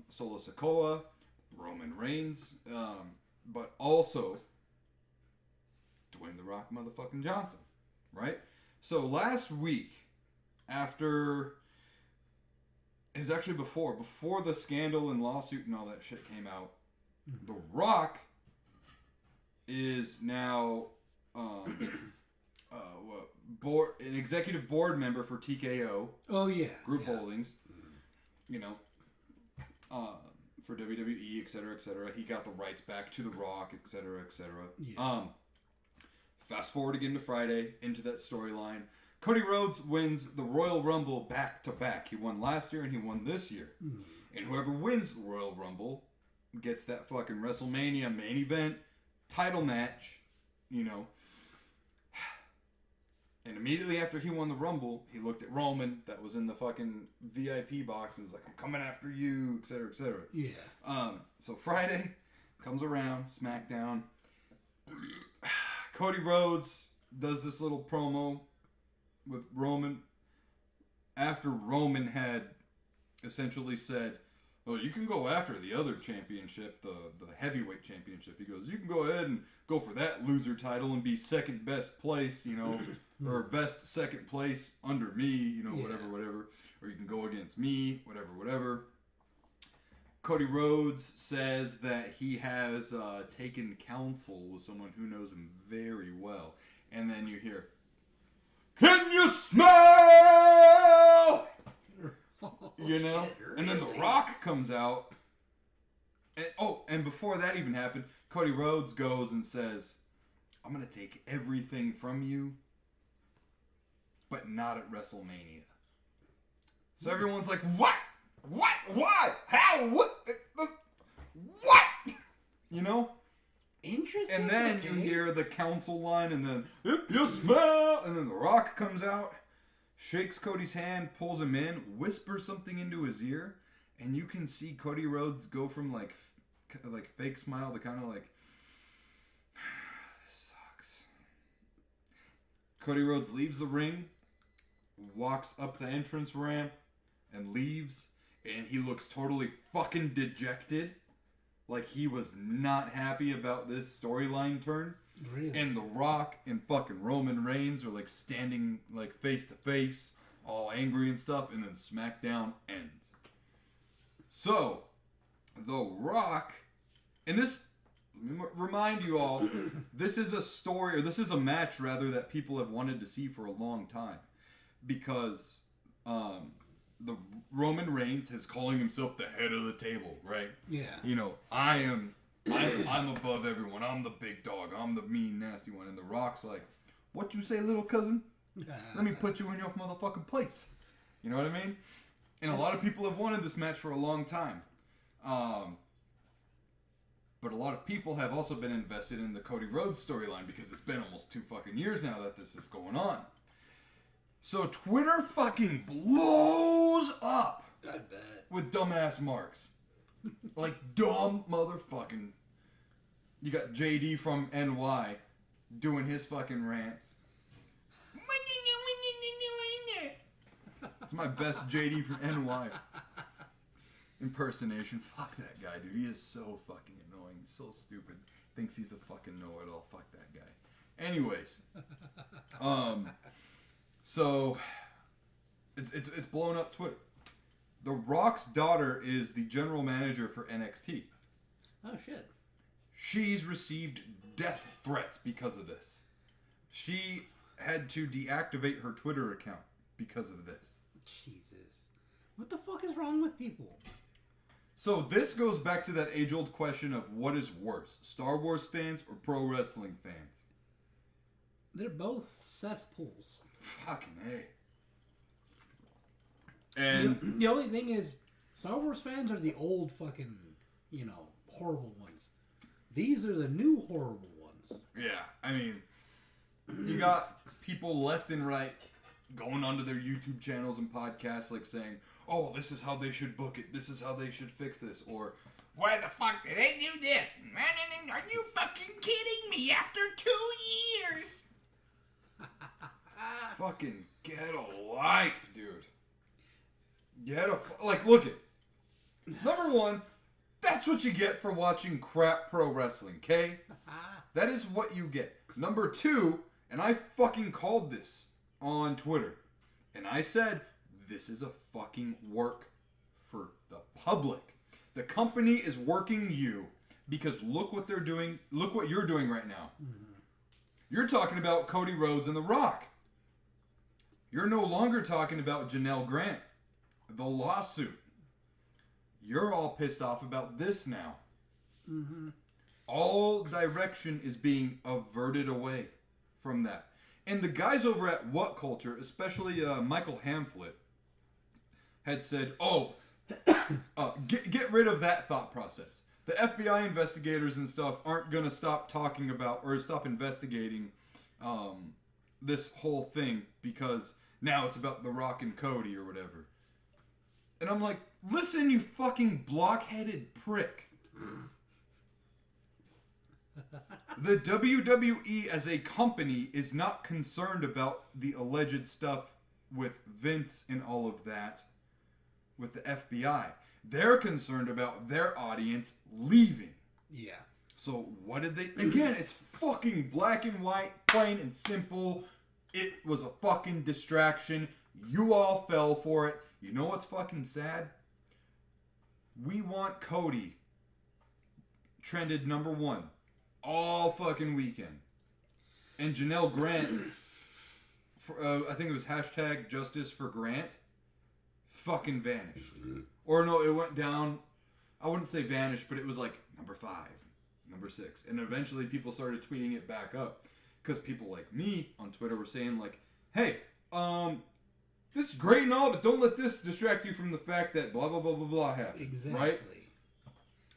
Solo Sikoa, Roman Reigns, but also Dwayne The Rock motherfucking Johnson, right? So last week, after... It was actually before the scandal and lawsuit and all that shit came out, The Rock is now... an executive board member for TKO. Oh, yeah. Group Holdings. You know, for WWE, etc., etc. He got the rights back to The Rock, etc., etc. Yeah. Fast forward again to Friday, into that storyline. Cody Rhodes wins the Royal Rumble back to back. He won last year and he won this year. And whoever wins the Royal Rumble gets that fucking WrestleMania main event title match, you know. And immediately after he won the Rumble, he looked at Roman that was in the fucking VIP box and was like, I'm coming after you, etc., etc. Yeah. So Friday comes around, SmackDown. Cody Rhodes does this little promo with Roman after Roman had essentially said, well, you can go after the other championship, the heavyweight championship. He goes, you can go ahead and go for that loser title and be second best place, you know, or best second place under me, you know, whatever. Or you can go against me, whatever. Cody Rhodes says that he has taken counsel with someone who knows him very well. And then you hear, can you smell? You know? Really? And then The Rock comes out. And before that even happened, Cody Rhodes goes and says, I'm going to take everything from you, but not at WrestleMania. So everyone's like, what? What? Why? How? What? What? You know? Interesting. And then you hear the council line, and then, if you smell, and then The Rock comes out, shakes Cody's hand, pulls him in, whispers something into his ear, and you can see Cody Rhodes go from like fake smile to kind of like, this sucks. Cody Rhodes leaves the ring, walks up the entrance ramp, and leaves, and he looks totally fucking dejected. Like, he was not happy about this storyline turn. Really? And The Rock and fucking Roman Reigns are, like, standing, like, face to face, all angry and stuff, and then SmackDown ends. So, The Rock, and this, remind you all, this is a story, or this is a match, rather, that people have wanted to see for a long time. Because, the Roman Reigns is calling himself the head of the table, right? Yeah. You know, I'm above everyone. I'm the big dog. I'm the mean, nasty one. And The Rock's like, what you say, little cousin? Let me put you in your motherfucking place. You know what I mean? And a lot of people have wanted this match for a long time. But a lot of people have also been invested in the Cody Rhodes storyline because it's been almost 2 fucking years now that this is going on. So Twitter fucking blows up I bet. with dumbass marks. Like, dumb motherfucking... You got JD from NY doing his fucking rants. It's my best JD from NY impersonation. Fuck that guy, dude. He is so fucking annoying. He's so stupid. Thinks he's a fucking know-it-all. Fuck that guy. Anyways. So, it's blown up Twitter. The Rock's daughter is the general manager for NXT. Oh, shit. She's received death threats because of this. She had to deactivate her Twitter account because of this. Jesus. What the fuck is wrong with people? So this goes back to that age-old question of what is worse, Star Wars fans or pro wrestling fans? They're both cesspools. Fucking A. And the only thing is, Star Wars fans are the old fucking, horrible ones. These are the new horrible ones. yeah, I mean, you got people left and right going onto their YouTube channels and podcasts like saying, oh, this is how they should book it. This is how they should fix this. Or, why the fuck did they do this? Are you fucking kidding me? After 2 years? fucking get a life, dude. Look it. Number one, that's what you get for watching crap pro wrestling, okay? That is what you get. Number two, and I fucking called this on Twitter, and I said, this is a fucking work for the public. The company is working you because look what they're doing. Look what you're doing right now. Mm-hmm. You're talking about Cody Rhodes and The Rock. You're no longer talking about Janelle Grant, the lawsuit. You're all pissed off about this now. Mm-hmm. All direction is being averted away from that. And the guys over at What Culture, especially Michael Hamflet, had said, get rid of that thought process. The FBI investigators and stuff aren't going to stop talking about or stop investigating this whole thing because now it's about The Rock and Cody or whatever. And I'm like, listen, you fucking blockheaded prick. The WWE as a company is not concerned about the alleged stuff with Vince and all of that with the FBI. They're concerned about their audience leaving. Yeah. So what did they... Again, it's fucking black and white, plain and simple. It was a fucking distraction. You all fell for it. You know what's fucking sad? We Want Cody trended number 1 all fucking weekend. And Janelle Grant, I think it was hashtag Justice for Grant, fucking vanished. Or no, it went down. I wouldn't say vanished, but it was like number 5, number 6. And eventually people started tweeting it back up. Because people like me on Twitter were saying like, hey, this is great and all, but don't let this distract you from the fact that blah, blah, blah, blah, blah happened. Exactly. Right?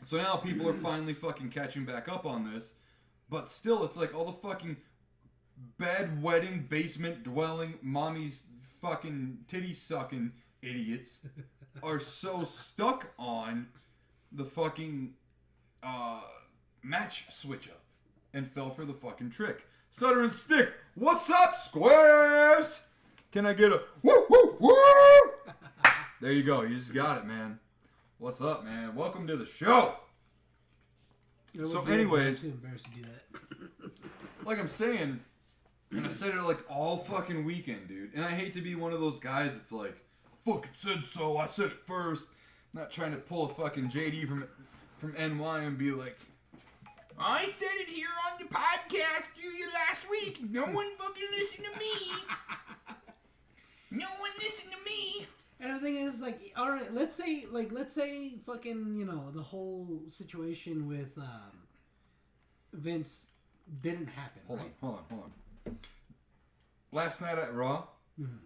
So now people are finally fucking catching back up on this. But still, it's like all the fucking bed-wetting, basement-dwelling, mommy's fucking titty-sucking idiots are so stuck on the fucking match switch-up and fell for the fucking trick. Stutter and Stick, what's up, squares? Can I get a woo, woo, woo? There you go. You just got it, man. What's up, man? Welcome to the show. So anyways, I'm too embarrassed to do that. like I'm saying, and I said it like all fucking weekend, dude. And I hate to be one of those guys that's like, fucking said so, I said it first. Not trying to pull a fucking JD from NY and be like, I said it here on the podcast to you last week. No one fucking listened to me. No one listened to me. And the thing is, like, all right, let's say fucking, you know, the whole situation with Vince didn't happen. Hold on. Last night at Raw,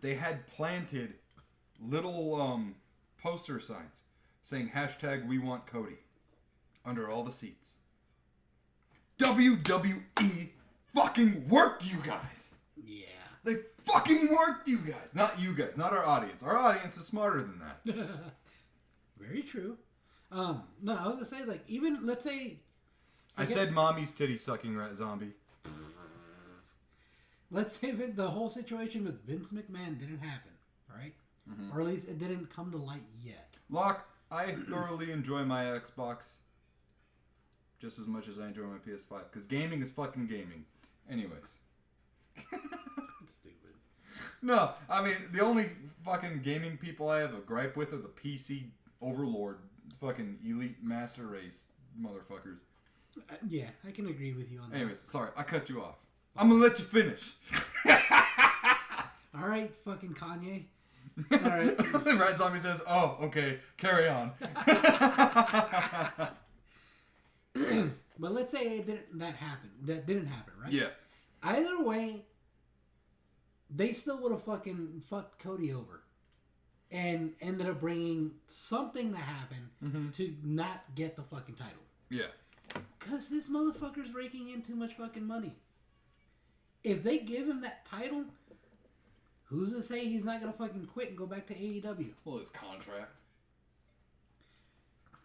they had planted little poster signs saying hashtag we want Cody under all the seats. WWE fucking worked you guys. Yeah. They fucking worked you guys. Not you guys, not our audience. Our audience is smarter than that. Very true. No, I was gonna say, like, even let's say I said mommy's titty sucking rat zombie. Let's say that the whole situation with Vince McMahon didn't happen, right? Mm-hmm. Or at least it didn't come to light yet. Locke, I thoroughly enjoy my Xbox just as much as I enjoy my PS5 because gaming is fucking gaming. Anyways. Stupid. No, I mean, the only fucking gaming people I have a gripe with are the PC overlord, fucking elite master race motherfuckers. Yeah, I can agree with you on that. Anyways, sorry, I cut you off. I'm gonna let you finish. All right, fucking Kanye. All right. Rat Zombie says, "Oh, okay, carry on." But let's say that happened. That didn't happen, right? Yeah. Either way, they still would have fucking fucked Cody over, and ended up bringing something to happen to not get the fucking title. Yeah. Cause this motherfucker's raking in too much fucking money. If they give him that title, who's to say he's not gonna fucking quit and go back to AEW? Well, his contract.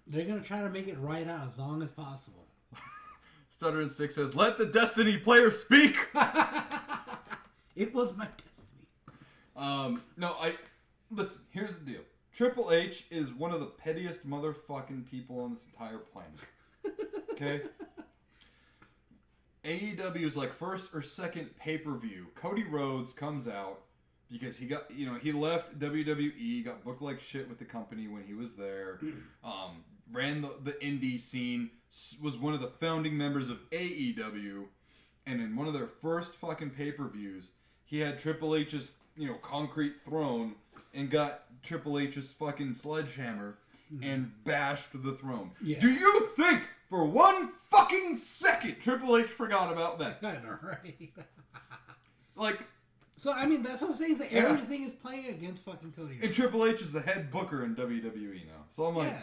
They're gonna try to make it right out as long as possible. Stutter and Stick says, "Let the Destiny player speak." It was my destiny. No, listen. Here's the deal. Triple H is one of the pettiest motherfucking people on this entire planet. Okay. AEW is like first or second pay-per-view. Cody Rhodes comes out because he got, he left WWE, got booked like shit with the company when he was there. Ran the indie scene, was one of the founding members of AEW, and in one of their first fucking pay-per-views, he had Triple H's, concrete throne and got Triple H's fucking sledgehammer and bashed the throne. Yeah. Do you think for one fucking second Triple H forgot about that? I know, right? Like, so I mean, that's what I'm saying. Is that everything is playing against fucking Cody. Right? And Triple H is the head booker in WWE now. So I'm like,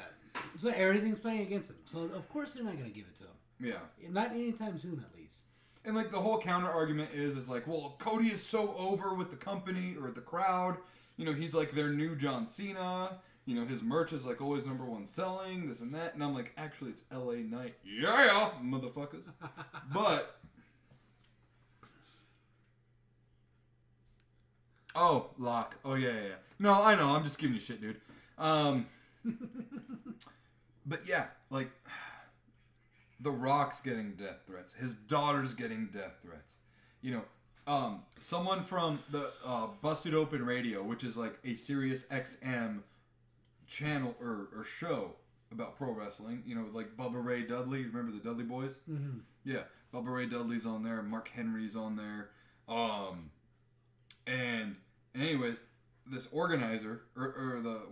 so everything's playing against him. So of course they're not gonna give it to him. Yeah. Not anytime soon, at least. And like the whole counter argument is like, well, Cody is so over with the company or the crowd. He's like their new John Cena. His merch is like always number one selling, this and that. And I'm like, actually, it's LA Knight. Yeah, motherfuckers. But, oh, Locke. Oh, yeah. No, I know. I'm just giving you shit, dude. But yeah, like, The Rock's getting death threats. His daughter's getting death threats. Someone from the Busted Open Radio, which is like a Sirius XM channel or show about pro wrestling, like Bubba Ray Dudley. Remember the Dudley Boys? Mm-hmm. Yeah, Bubba Ray Dudley's on there. Mark Henry's on there. And anyways, this organizer or the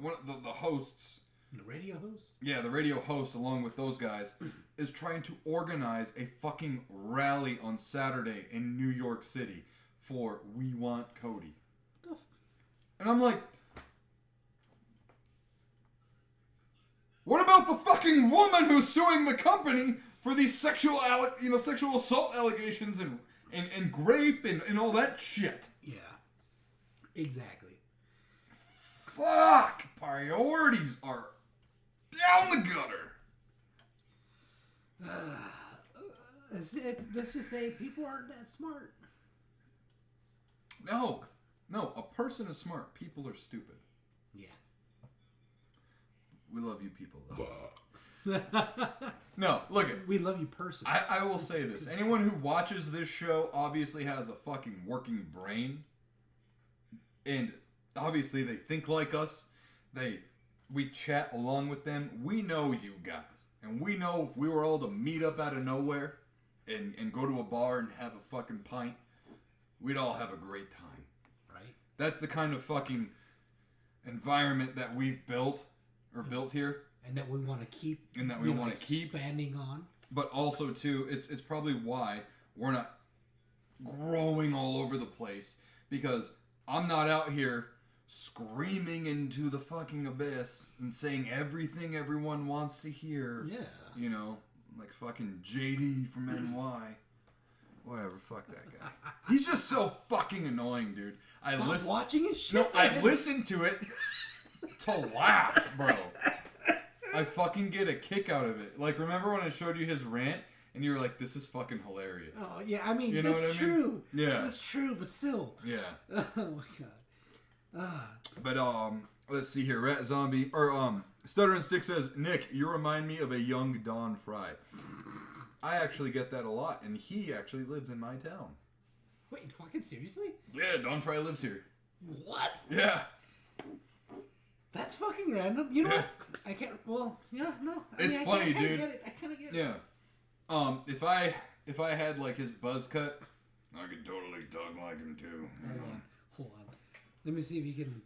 hosts. The radio host? Yeah, the radio host, along with those guys, is trying to organize a fucking rally on Saturday in New York City for We Want Cody. And I'm like, what about the fucking woman who's suing the company for these sexual assault allegations and rape and all that shit? Yeah, exactly. Fuck! Priorities are down the gutter. Let's just say people aren't that smart. No, a person is smart. People are stupid. Yeah. We love you people, though. No, look it. We love you, persons. I will say this. Anyone who watches this show obviously has a fucking working brain. And obviously they think like us. We chat along with them. We know you guys. And we know if we were all to meet up out of nowhere and go to a bar and have a fucking pint, we'd all have a great time. Right. That's the kind of fucking environment that we've built here. And that we want to keep. And that we want to keep expanding on. But also, too, it's probably why we're not growing all over the place. Because I'm not out here screaming into the fucking abyss and saying everything everyone wants to hear. Yeah. You know, like fucking JD from NY. Whatever, fuck that guy. He's just so fucking annoying, dude. Stop watching his shit. No, I listen to it to laugh, bro. I fucking get a kick out of it. Like, remember when I showed you his rant and you were like, this is fucking hilarious. Oh, yeah, I mean, you know that's true. Yeah. That's true, but still. Yeah. Oh, my God. But, let's see here. Rat Zombie, Stutter and Stick says, Nick, you remind me of a young Don Fry. I actually get that a lot, and he actually lives in my town. Wait, fucking seriously? Yeah, Don Fry lives here. What? Yeah. That's fucking random. You know what? I can't. Well, yeah, no. It's funny, dude. Get it. I kind of get it. Yeah. If I had like his buzz cut, I could totally talk like him too. Hold on. Let me see if you can.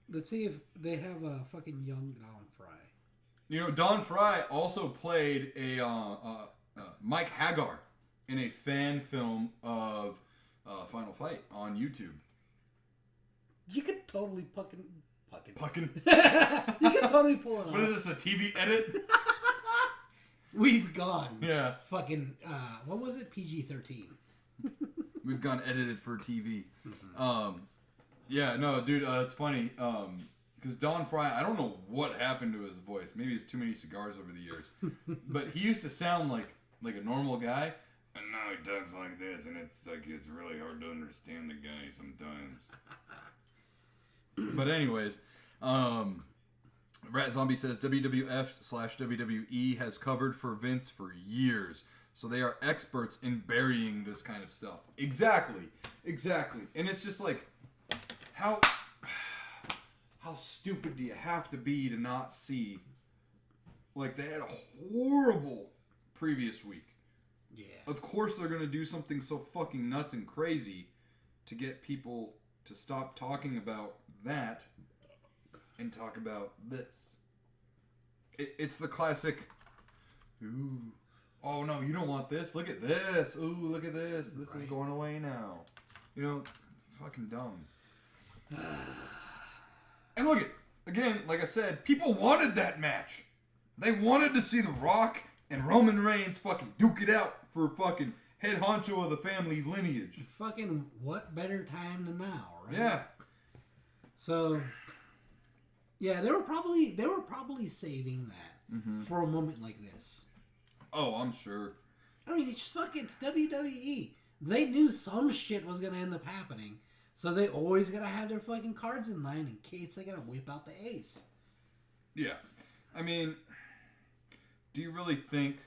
Let's see if they have a fucking young Don Fry. You know, Don Fry also played a Mike Hagar in a fan film of Final Fight on YouTube. You could totally fucking. Puckin'? You could totally pull it off. What is this, a TV edit? We've gone. Yeah. Fucking, what was it? PG-13. We've gone edited for TV. Yeah, no, dude, it's funny. Because Don Fry, I don't know what happened to his voice. Maybe it's too many cigars over the years. But he used to sound like a normal guy. And now he talks like this, and it's like it's really hard to understand the guy sometimes. But anyways, Rat Zombie says WWF/WWE has covered for Vince for years, so they are experts in burying this kind of stuff. Exactly. And it's just like, how stupid do you have to be to not see? Like, they had a horrible previous week. Yeah. Of course they're gonna do something so fucking nuts and crazy to get people to stop talking about that and talk about this. It's the classic, ooh, oh no, you don't want this? Look at this. Ooh, look at this. This is going away now. You know, it's fucking dumb. And look at, again, like I said, people wanted that match. They wanted to see The Rock and Roman Reigns fucking duke it out for fucking head honcho of the family lineage. Fucking what better time than now, right? Yeah. So, yeah, they were probably saving that for a moment like this. Oh, I'm sure. I mean, it's WWE. They knew some shit was gonna end up happening, so they always gotta have their fucking cards in line in case they gotta whip out the ace. Yeah. I mean, do you really think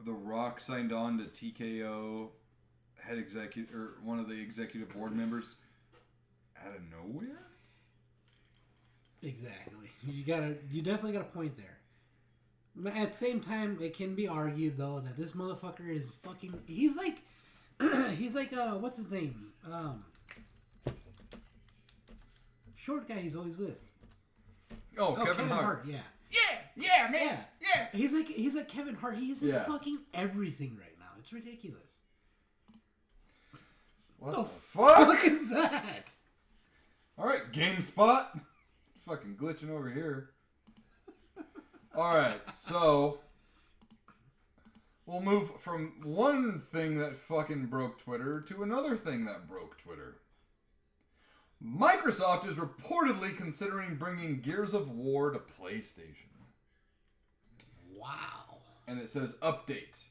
The Rock signed on to TKO head executive or one of the executive board members out of nowhere? Exactly. You definitely got a point there. But at the same time, it can be argued though that this motherfucker is fucking. He's like what's his name? Short guy he's always with. Oh, Kevin Hart. Yeah. Yeah, man. Yeah. He's like Kevin Hart. He's in fucking everything right now. It's ridiculous. What the fuck? What is that? Alright, GameSpot. Fucking glitching over here. Alright, so we'll move from one thing that fucking broke Twitter to another thing that broke Twitter. Microsoft is reportedly considering bringing Gears of War to PlayStation. Wow. And it says, update.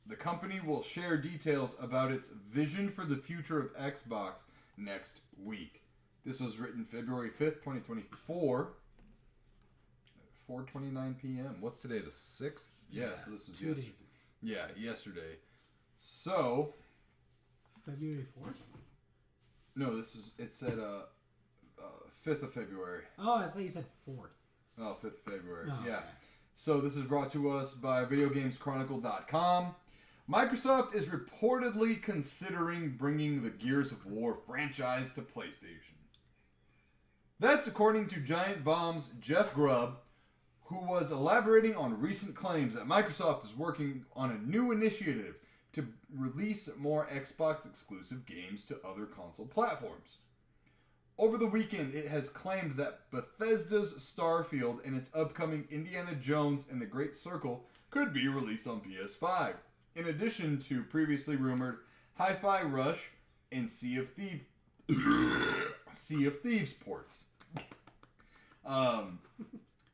The company will share details about its vision for the future of Xbox next week. This was written February 5th, 2024. 4:29 p.m. What's today? The 6th? Yeah, so this was 2 days. Yeah, yesterday. So February 4th? no, it said 5th of February. Oh, I thought you said 4th. Oh, 5th of February. Oh, yeah. okay. So this is brought to us by VideoGamesChronicle.com. Microsoft is reportedly considering bringing the Gears of War franchise to PlayStation. That's according to Giant Bomb's Jeff Grubb, who was elaborating on recent claims that Microsoft is working on a new initiative to release more Xbox exclusive games to other console platforms. Over the weekend, it has claimed that Bethesda's Starfield and its upcoming Indiana Jones and the Great Circle could be released on PS5, in addition to previously rumored Hi-Fi Rush and Sea of Thieves ports.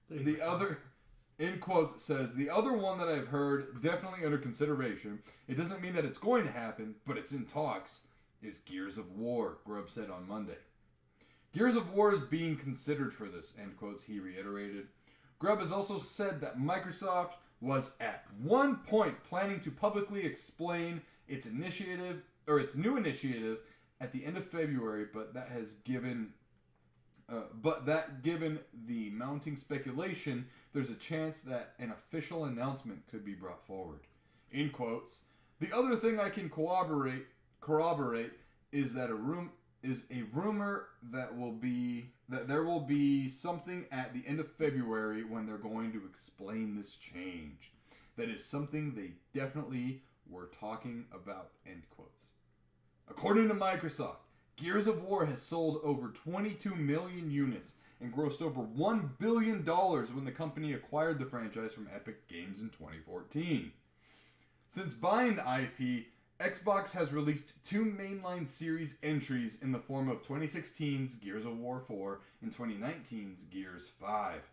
The other, in quotes, says, the other one that I've heard, definitely under consideration, it doesn't mean that it's going to happen, but it's in talks, is Gears of War, Grubb said on Monday. Gears of War is being considered for this, end quotes, he reiterated. Grubb has also said that Microsoft was at one point planning to publicly explain its new initiative at the end of February, but given the mounting speculation, there's a chance that an official announcement could be brought forward. In quotes, the other thing I can corroborate is that a rumor that there will be something at the end of February when they're going to explain this change. That is something they definitely were talking about, end quotes. According to Microsoft, Gears of War has sold over 22 million units and grossed over $1 billion when the company acquired the franchise from Epic Games in 2014. Since buying the IP, Xbox has released 2 mainline series entries in the form of 2016's Gears of War 4 and 2019's Gears 5,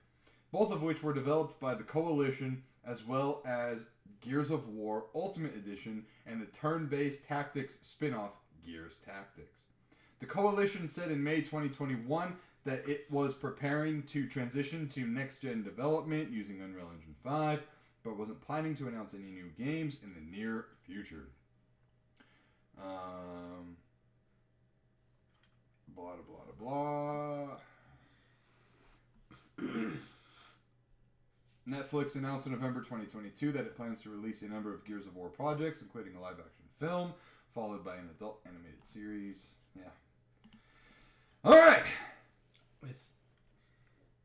both of which were developed by the Coalition, as well as Gears of War Ultimate Edition and the turn-based tactics spin-off Gears Tactics. The Coalition said in May 2021 that it was preparing to transition to next-gen development using Unreal Engine 5, but wasn't planning to announce any new games in the near future. Blah, blah, blah. Netflix announced in November 2022 that it plans to release a number of Gears of War projects, including a live-action film, followed by an adult animated series. Yeah. All right.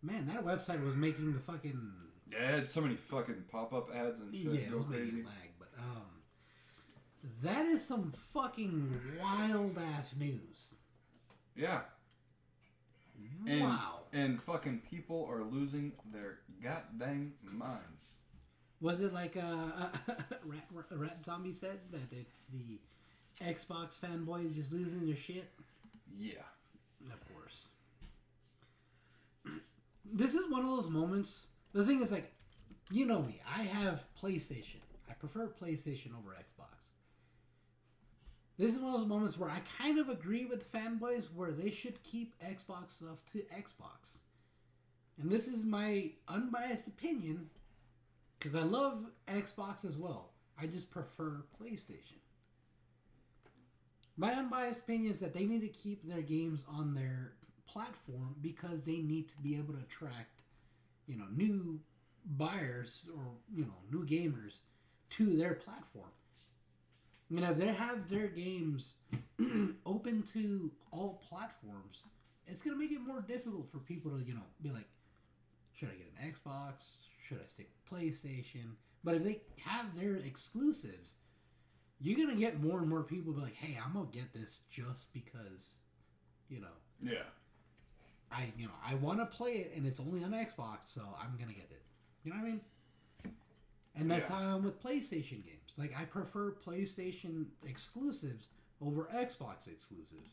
Man, that website was making the fucking... Yeah, it had so many fucking pop-up ads and shit. Yeah, it was making it lag, but that is some fucking wild-ass news. Yeah. Wow. And fucking people are losing their goddamn mind. Was it like Rat Zombie said, that it's the Xbox fanboys just losing their shit? Yeah. Of course. This is one of those moments. The thing is, like, you know me. I have PlayStation. I prefer PlayStation over Xbox. This is one of those moments where I kind of agree with fanboys where they should keep Xbox stuff to Xbox. And this is my unbiased opinion, because I love Xbox as well. I just prefer PlayStation. My unbiased opinion is that they need to keep their games on their platform because they need to be able to attract, new buyers or, new gamers to their platform. If they have their games open to all platforms, it's going to make it more difficult for people to, be like, should I get an Xbox? Should I stick with PlayStation? But if they have their exclusives, you're going to get more and more people be like, hey, I'm going to get this just because, Yeah. I want to play it and it's only on Xbox, so I'm going to get it. You know what I mean? And that's how I'm with PlayStation games. Like, I prefer PlayStation exclusives over Xbox exclusives.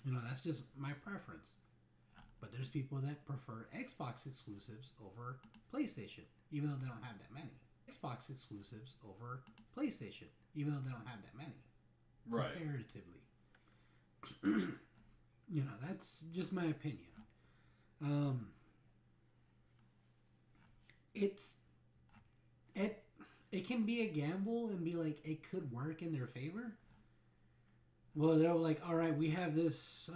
That's just my preference. But there's people that prefer Xbox exclusives over PlayStation, even though they don't have that many. Xbox exclusives over PlayStation, even though they don't have that many. Right. Comparatively. That's just my opinion. it can be a gamble and be like it could work in their favor. Well, they're like, all right, we have this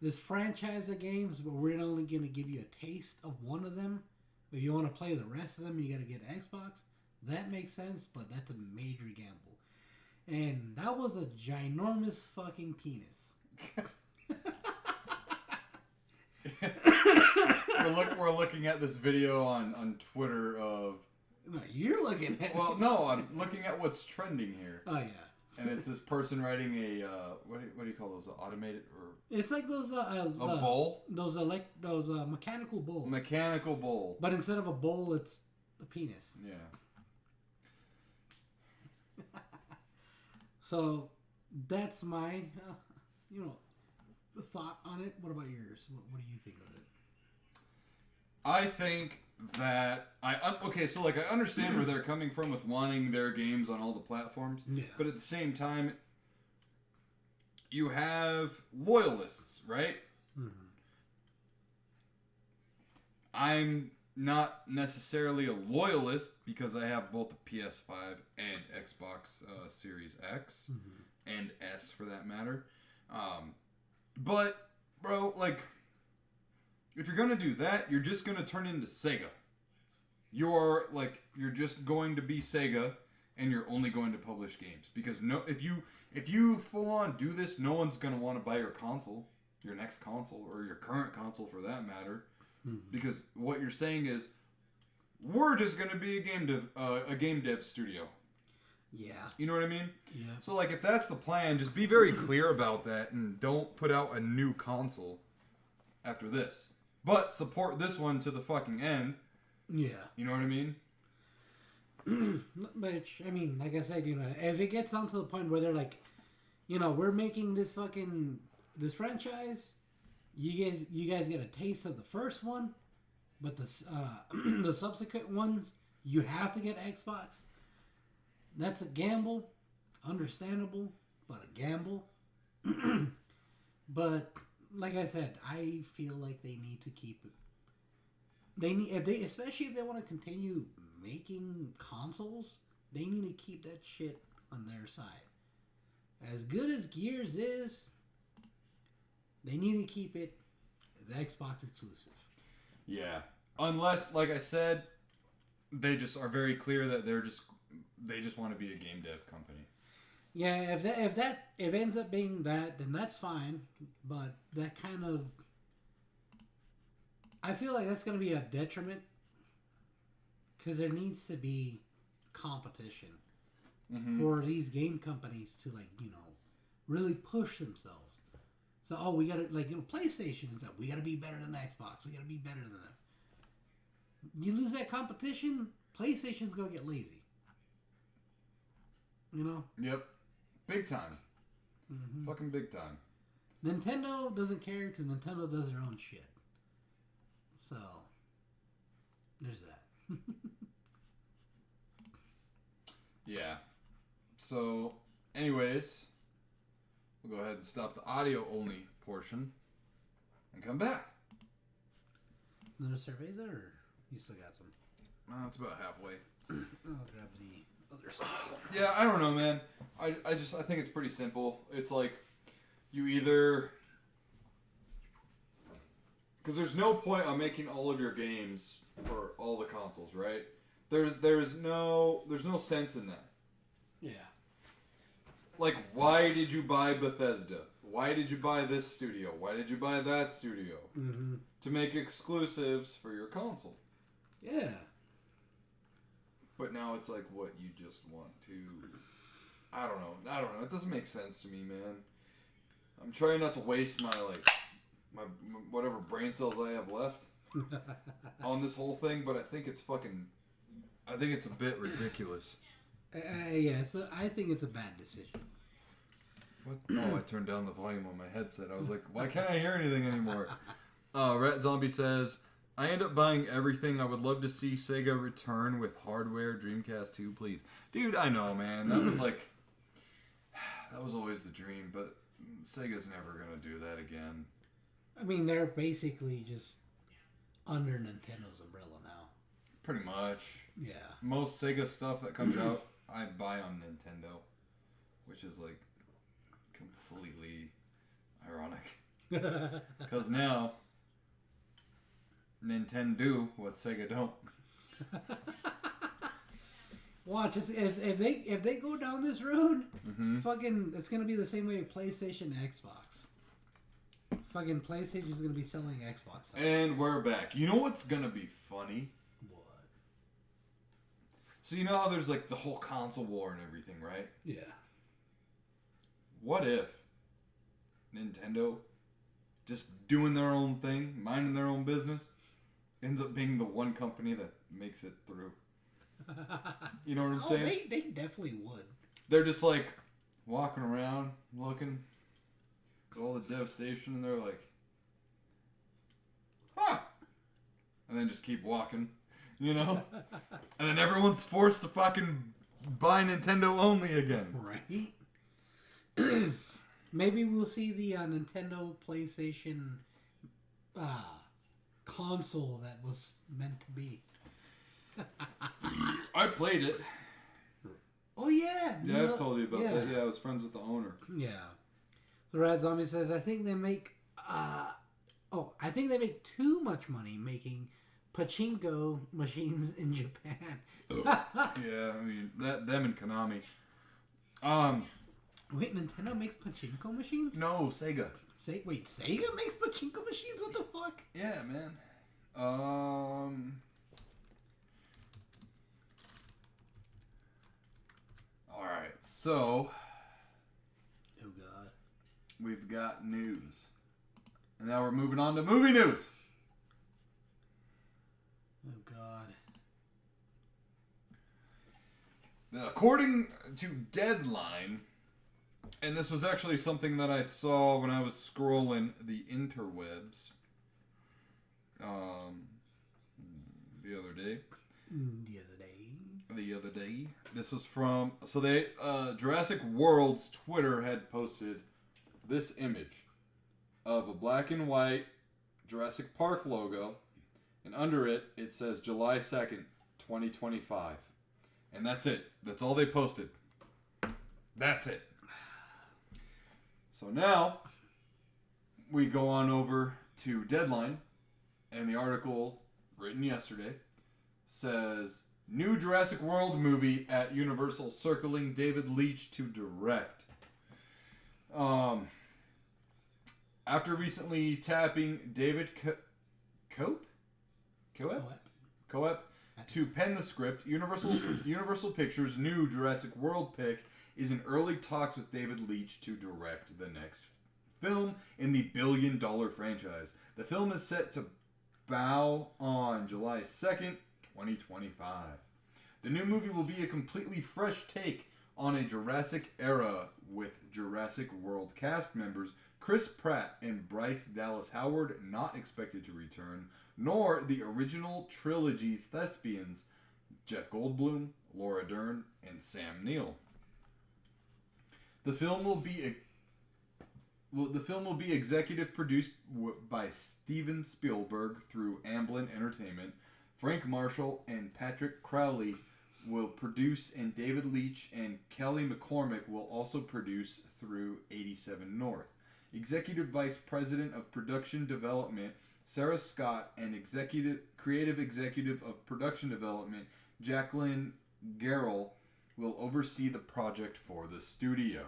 this franchise of games, but we're only going to give you a taste of one of them. If you want to play the rest of them, you got to get Xbox. That makes sense, but that's a major gamble. And that was a ginormous fucking penis. We're looking at this video on Twitter of... No, you're looking at Well, no, I'm looking at what's trending here. Oh, yeah. And it's this person writing a... what do you call those? Automated or... It's like those... a bowl? Those mechanical bowls. Mechanical bowl. But instead of a bowl, it's a penis. Yeah. So, that's my, thought on it. What about yours? What do you think of it? I think that I understand where they're coming from with wanting their games on all the platforms. Yeah. But at the same time, you have loyalists, right? Mm-hmm. I'm not necessarily a loyalist because I have both the PS5 and Xbox Series X and S for that matter. But, bro, like, if you're going to do that, you're just going to turn into Sega. You're just going to be Sega and you're only going to publish games. Because if you full on do this, no one's going to want to buy your console, your next console, or your current console for that matter. Because what you're saying is, we're just going to be a game dev studio. Yeah. You know what I mean? Yeah. So, like, if that's the plan, just be very clear about that and don't put out a new console after this. But support this one to the fucking end. Yeah. You know what I mean? But, I mean, like I said, if it gets down to the point where they're like, we're making this franchise... You guys get a taste of the first one, but the subsequent ones you have to get Xbox. That's a gamble, understandable, but a gamble. But like I said, I feel like they need to keep it. Especially if they want to continue making consoles, they need to keep that shit on their side. As good as Gears is. They need to keep it as Xbox exclusive. Yeah. Unless, like I said, they just are very clear that they just want to be a game dev company. Yeah, if it ends up being that, then that's fine. But that kind of, I feel like that's going to be a detriment because there needs to be competition for these game companies to really push themselves. So, we gotta, PlayStation is up. We gotta be better than Xbox. We gotta be better than them. You lose that competition, PlayStation's gonna get lazy. Yep. Big time. Fucking big time. Nintendo doesn't care because Nintendo does their own shit. So, there's that. Yeah. So, anyways... We'll go ahead and stop the audio-only portion and come back. Another cerveza, or you still got some? No, it's about halfway. I'll grab the other side. Yeah, I don't know, man. I think it's pretty simple. It's like, you either... Because there's no point on making all of your games for all the consoles, right? There's no sense in that. Yeah. Like, why did you buy Bethesda? Why did you buy this studio? Why did you buy that studio? To make exclusives for your console. Yeah. But now it's like, what, you just want to... I don't know. It doesn't make sense to me, man. I'm trying not to waste my whatever brain cells I have left on this whole thing, but I think it's a bit ridiculous. Yeah, I think it's a bad decision. What? Oh, I turned down the volume on my headset. I was like, why can't I hear anything anymore? Rat Zombie says, I end up buying everything. I would love to see Sega return with hardware. Dreamcast 2, please. Dude, I know, man. That was always the dream, but Sega's never going to do that again. I mean, they're basically just under Nintendo's umbrella now. Pretty much. Yeah. Most Sega stuff that comes out, I buy on Nintendo, which is like completely ironic. Because now, Nintendo what Sega don't. Watch, if they go down this road, fucking, it's gonna be the same way with PlayStation and Xbox. Fucking PlayStation is gonna be selling Xbox stuff. And we're back. You know what's gonna be funny? What? So you know how there's like the whole console war and everything, right? Yeah. What if Nintendo, just doing their own thing, minding their own business, ends up being the one company that makes it through? You know what I'm saying? They definitely would. They're just like walking around, looking at all the devastation, and they're like, huh. And then just keep walking, you know? And then everyone's forced to fucking buy Nintendo only again. Right? Maybe we'll see the Nintendo PlayStation console that was meant to be. I played it. Oh, yeah. Yeah, I've told you about that. Yeah, I was friends with the owner. Yeah. The Red Zombie says, I think they make too much money making pachinko machines in Japan. Yeah, I mean, them and Konami. Wait, Nintendo makes pachinko machines? No, Sega. Wait, Sega makes pachinko machines? What the fuck? Yeah, man. Alright, so Oh, God. we've got news. And now we're moving on to movie news. Oh, God. According to Deadline, and this was actually something that I saw when I was scrolling the interwebs the other day. The other day. This was from... So they... Jurassic World's Twitter had posted this image of a black and white Jurassic Park logo. And under it, it says July 2nd, 2025. And that's it. That's all they posted. That's it. So now, we go on over to Deadline. And the article, written yesterday, says... New Jurassic World movie at Universal circling David Leitch to direct. After recently tapping David Cope to pen the script, Universal Pictures' new Jurassic World pick is in early talks with David Leitch to direct the next film in the billion-dollar franchise. The film is set to bow on July 2nd, 2025. The new movie will be a completely fresh take on a Jurassic era with Jurassic World cast members Chris Pratt and Bryce Dallas Howard not expected to return, nor the original trilogy's thespians Jeff Goldblum, Laura Dern, and Sam Neill. The film will be executive produced by Steven Spielberg through Amblin Entertainment. Frank Marshall and Patrick Crowley will produce, and David Leitch and Kelly McCormick will also produce through 87 North. Executive Vice President of Production Development Sarah Scott and Creative Executive of Production Development Jacqueline Garrell will oversee the project for the studio.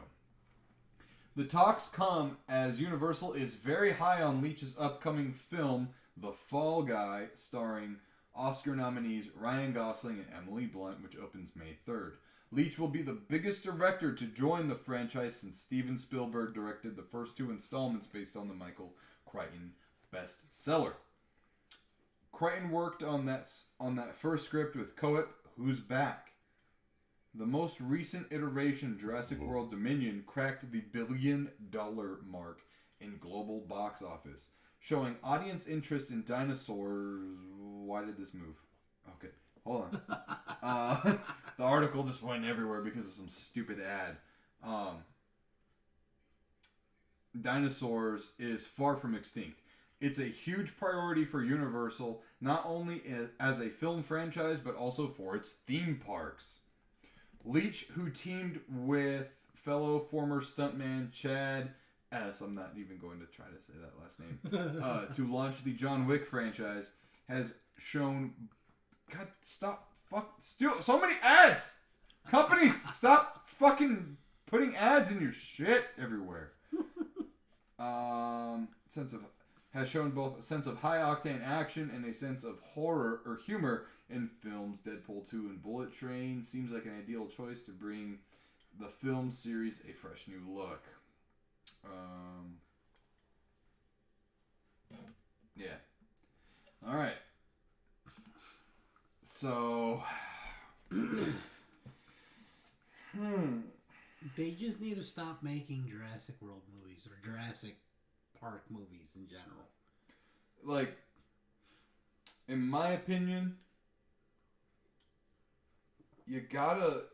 The talks come as Universal is very high on Leitch's upcoming film, The Fall Guy, starring Oscar nominees Ryan Gosling and Emily Blunt, which opens May 3rd. Leitch will be the biggest director to join the franchise since Steven Spielberg directed the first two installments based on the Michael Crichton bestseller. Crichton worked on that first script with Coep, who's back. The most recent iteration, Jurassic World Dominion, cracked the $1 billion mark in global box office, showing audience interest in dinosaurs. Why did this move? Okay, hold on. The article just went everywhere because of some stupid ad. Dinosaurs is far from extinct. It's a huge priority for Universal, not only as a film franchise, but also for its theme parks. Leach, who teamed with fellow former stuntman Chad S., I'm not even going to try to say that last name, to launch the John Wick franchise, has shown... God, stop. So many ads! Companies, stop fucking putting ads in your shit everywhere. Has shown both a sense of high-octane action and a sense of horror or humor in films. Deadpool 2 and Bullet Train seems like an ideal choice to bring the film series a fresh new look. Yeah. All right. So... They just need to stop making Jurassic World movies or Jurassic Park movies in general. Like, in my opinion, you gotta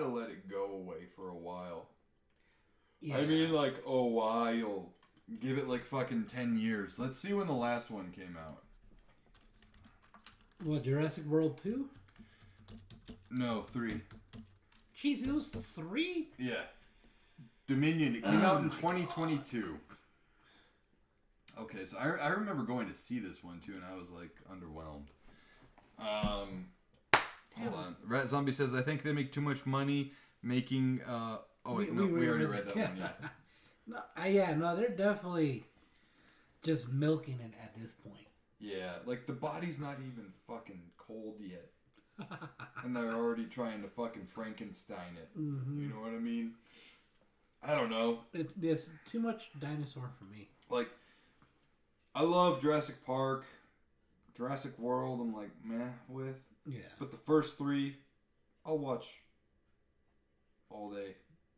let it go away for a while. Yeah. I mean, like, a while. Give it like fucking 10 years. Let's see when the last one came out. What, Jurassic World 2? No, 3. Jeez, it was 3? Yeah. Dominion. It came out in 2022. Okay, so I remember going to see this one too, and I was like underwhelmed. Hold on. Rat Zombie says, I think they make too much money making... we already read that one, yeah. No, they're definitely just milking it at this point. Yeah, like the body's not even fucking cold yet. And they're already trying to fucking Frankenstein it. Mm-hmm. You know what I mean? I don't know. It's too much dinosaur for me. Like, I love Jurassic Park. Jurassic World, I'm like, meh with. Yeah. But the first 3, I'll watch all day.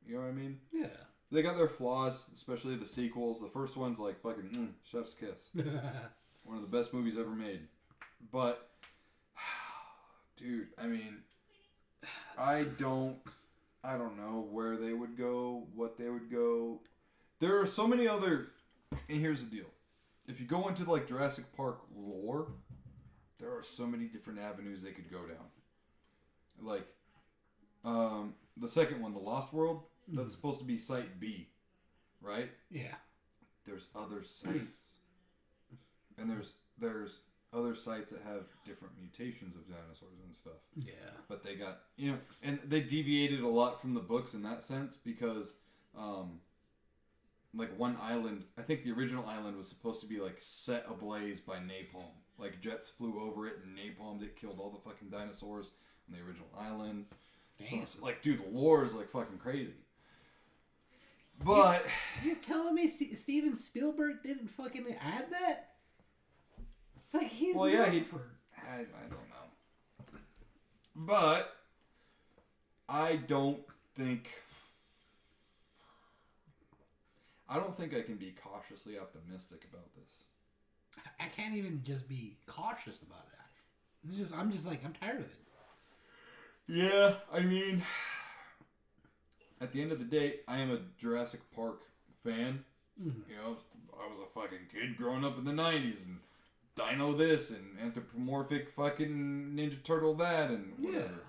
You know what I mean? Yeah. They got their flaws, especially the sequels. The first one's like fucking chef's kiss. One of the best movies ever made. But, dude, I mean, I don't know where they would go, what they would go. There are so many other, and here's the deal. If you go into like Jurassic Park lore, there are so many different avenues they could go down. Like, the second one, The Lost World, that's supposed to be Site B, right? Yeah. There's other sites. And there's other sites that have different mutations of dinosaurs and stuff. Yeah. But they got, and they deviated a lot from the books in that sense because, like one island, I think the original island was supposed to be like set ablaze by napalm. Like jets flew over it and napalmed it, killed all the fucking dinosaurs on the original island. Damn. So, like, dude, the lore is like fucking crazy. But you're telling me Steven Spielberg didn't fucking add that? It's like he's I don't know. But I don't think I can be cautiously optimistic about this. I can't even just be cautious about it. I'm tired of it. Yeah, I mean, at the end of the day, I am a Jurassic Park fan. Mm-hmm. You know, I was a fucking kid growing up in the 90s, and Dino this, and anthropomorphic fucking Ninja Turtle that, and whatever.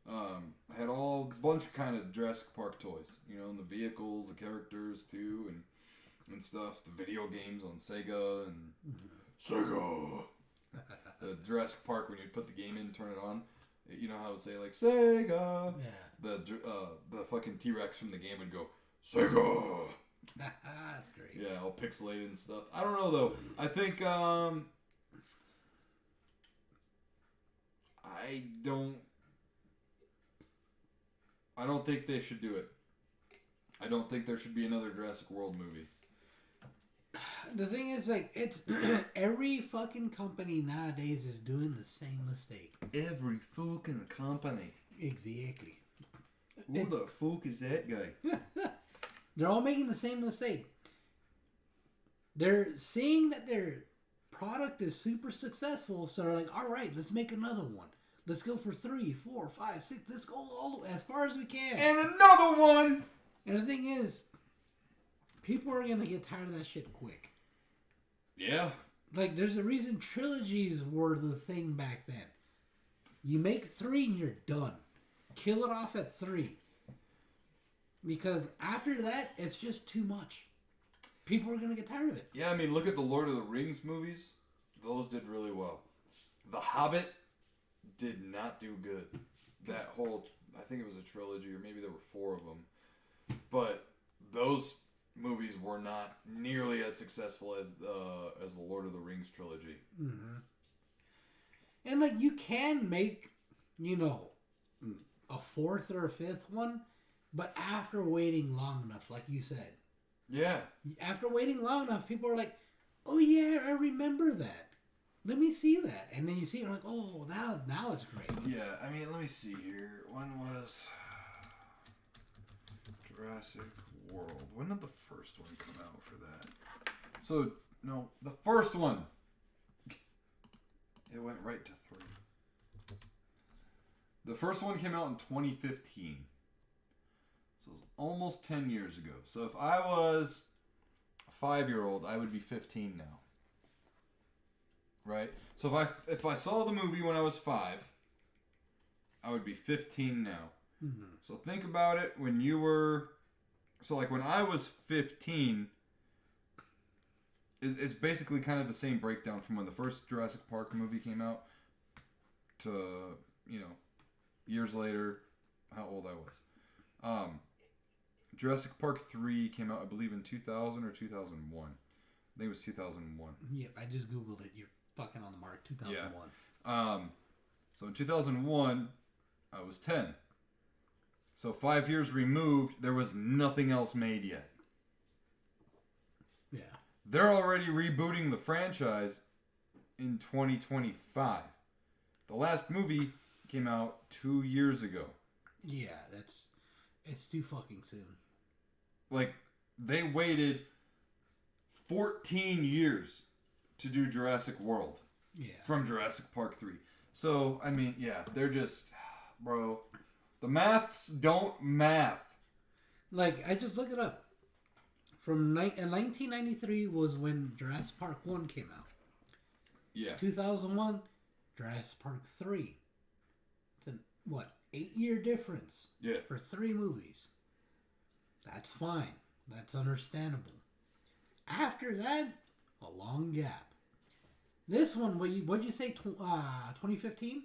Yeah. I had all bunch of kind of Jurassic Park toys. You know, and the vehicles, the characters too, and stuff. The video games on Sega and Sega. The Jurassic Park, when you put the game in, turn it on. You know how it would say like Sega. Yeah. The fucking T-Rex from the game would go Sega. That's great. Yeah, all pixelated and stuff. I don't know though. I think I don't think they should do it. I don't think there should be another Jurassic World movie. The thing is, like, it's every fucking company nowadays is doing the same mistake. Every fucking company. Exactly. Who the fuck is that guy? They're all making the same mistake. They're seeing that their product is super successful, so they're like, all right, let's make another one. Let's go for 3, 4, 5, 6. Let's go all as far as we can. And another one! And the thing is, people are going to get tired of that shit quick. Yeah. Like, there's a reason trilogies were the thing back then. You make 3 and you're done. Kill it off at 3. Because after that, it's just too much. People are going to get tired of it. Yeah, I mean, look at the Lord of the Rings movies. Those did really well. The Hobbit did not do good. That whole, I think it was a trilogy, or maybe there were 4 of them. But those movies were not nearly as successful as the Lord of the Rings trilogy. Mm-hmm. And, like, you can make, you know, a 4th or a 5th one, but after waiting long enough, like you said. Yeah. After waiting long enough, people are like, oh, yeah, I remember that. Let me see that. And then you see it, like, oh, now it's great. Yeah, I mean, let me see here. When was Jurassic World? When did the first one come out for that? So, no, the first one. It went right to 3. The first one came out in 2015. So it was almost 10 years ago. So if I was a 5-year-old, I would be 15 now. Right? So if I saw the movie when I was 5, I would be 15 now. Mm-hmm. So think about it when you were... So like when I was 15, it's basically kind of the same breakdown from when the first Jurassic Park movie came out to, you know, years later, how old I was. Jurassic Park 3 came out, I believe, in 2000 or 2001. I think it was 2001. Yep, I just Googled it. You're fucking on the mark. 2001. Yeah. So in 2001, I was 10. So 5 years removed, there was nothing else made yet. Yeah. They're already rebooting the franchise in 2025. The last movie came out 2 years ago. Yeah, it's too fucking soon. Like, they waited 14 years to do Jurassic World. Yeah. From Jurassic Park 3. So, I mean, yeah, they're just... Bro, the maths don't math. Like, I just looked it up. From 1993 was when Jurassic Park 1 came out. Yeah. 2001, Jurassic Park 3. It's a, 8-year difference. Yeah. For 3 movies. That's fine. That's understandable. After that, a long gap. This one, what'd you say, 2015?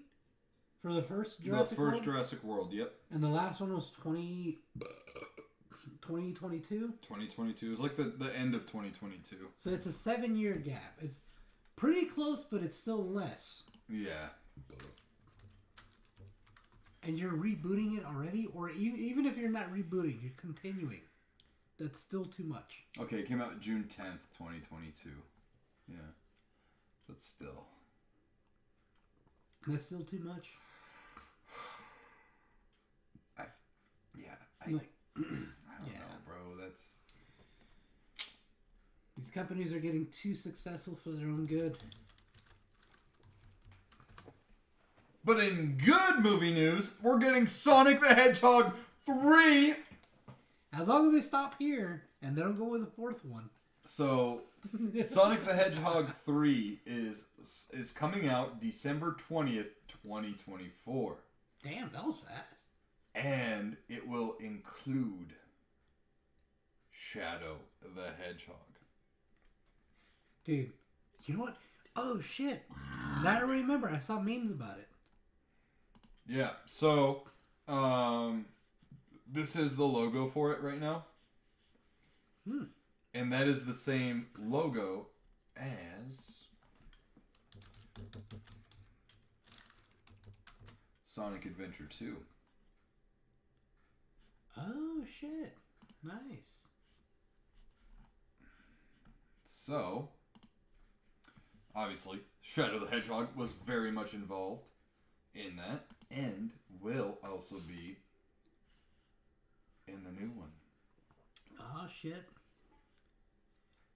For the first Jurassic World? The first Jurassic World, yep. And the last one was 2022? 2022. It was like the end of 2022. So it's a 7-year gap. It's pretty close, but it's still less. Yeah. And you're rebooting it already? Or even if you're not rebooting, you're continuing. That's still too much. Okay, it came out June 10th, 2022. Yeah. But still. That's still too much? I don't know, bro. That's... These companies are getting too successful for their own good. But in good movie news, we're getting Sonic the Hedgehog 3. As long as they stop here and they don't go with a 4th one. So, Sonic the Hedgehog 3 is coming out December 20th, 2024. Damn, that was fast. And it will include Shadow the Hedgehog. Dude, you know what? Oh, shit. Now I remember. I saw memes about it. Yeah, so, this is the logo for it right now. And that is the same logo as Sonic Adventure 2. Oh, shit. Nice. So, obviously, Shadow the Hedgehog was very much involved in that, and will also be in the new one. Oh, shit.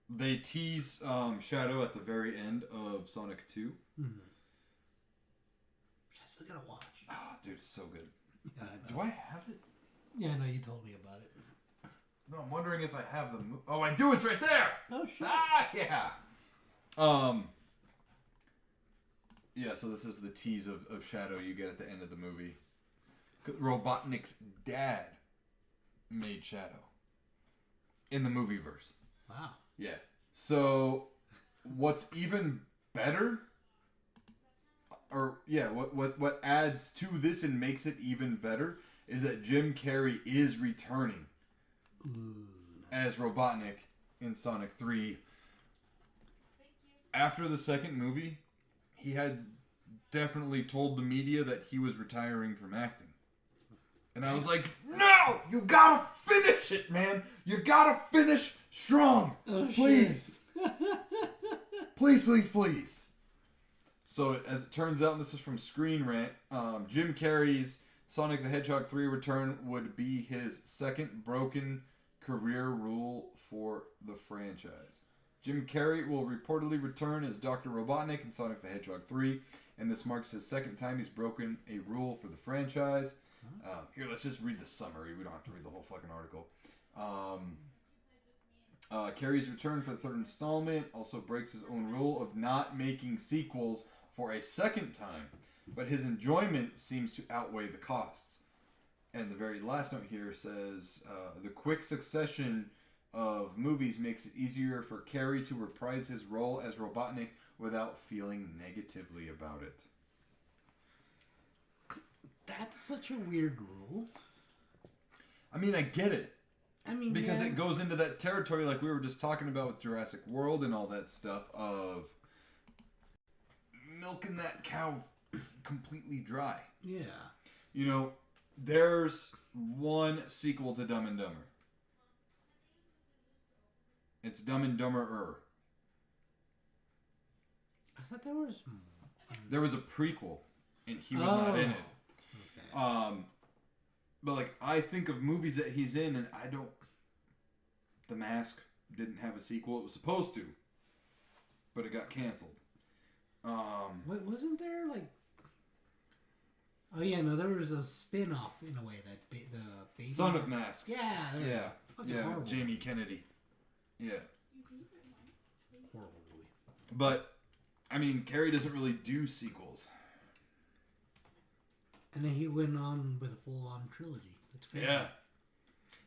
They tease Shadow at the very end of Sonic 2. Mm-hmm. Which I still gotta watch. Oh, dude, it's so good. Yeah, I know. Do I have it? Yeah, I know. You told me about it. No, I'm wondering if I have the... Oh, I do! It's right there! Oh, shit. Ah, yeah! Yeah, so this is the tease of Shadow you get at the end of the movie. Robotnik's dad made Shadow in the movieverse. Wow. Yeah. So, what's even better, what adds to this and makes it even better is that Jim Carrey is returning as Robotnik in Sonic 3. After the second movie, he had definitely told the media that he was retiring from acting. And I was like, no! You gotta finish it, man! You gotta finish strong! Oh, please! Please, please, please! So, as it turns out, and this is from Screen Rant, Jim Carrey's Sonic the Hedgehog 3 return would be his second broken career rule for the franchise. Jim Carrey will reportedly return as Dr. Robotnik in Sonic the Hedgehog 3, and this marks his second time he's broken a rule for the franchise. Here, let's just read the summary. We don't have to read the whole fucking article. Carrey's return for the third installment also breaks his own rule of not making sequels for a second time, but his enjoyment seems to outweigh the costs. And the very last note here says, the quick succession of movies makes it easier for Carrey to reprise his role as Robotnik without feeling negatively about it. That's such a weird rule. I mean, I get it. I mean, because yeah. it goes into that territory like we were just talking about with Jurassic World and all that stuff of milking that cow completely dry. Yeah. You know, there's one sequel to Dumb and Dumber. It's Dumb and Dumber-er. I thought there was... There was a prequel, and he was not in it. Okay. But, like, I think of movies that he's in, and I don't... The Mask didn't have a sequel. It was supposed to, but it got canceled. Wait, wasn't there, like... Oh, yeah, no, there was a spin-off, in a way, that the baby... Son of Mask. Yeah. Yeah, horrible. Jamie Kennedy. Yeah. Horrible movie. But, I mean, Carrey doesn't really do sequels. And then he went on with a full-on trilogy. That's crazy. Yeah.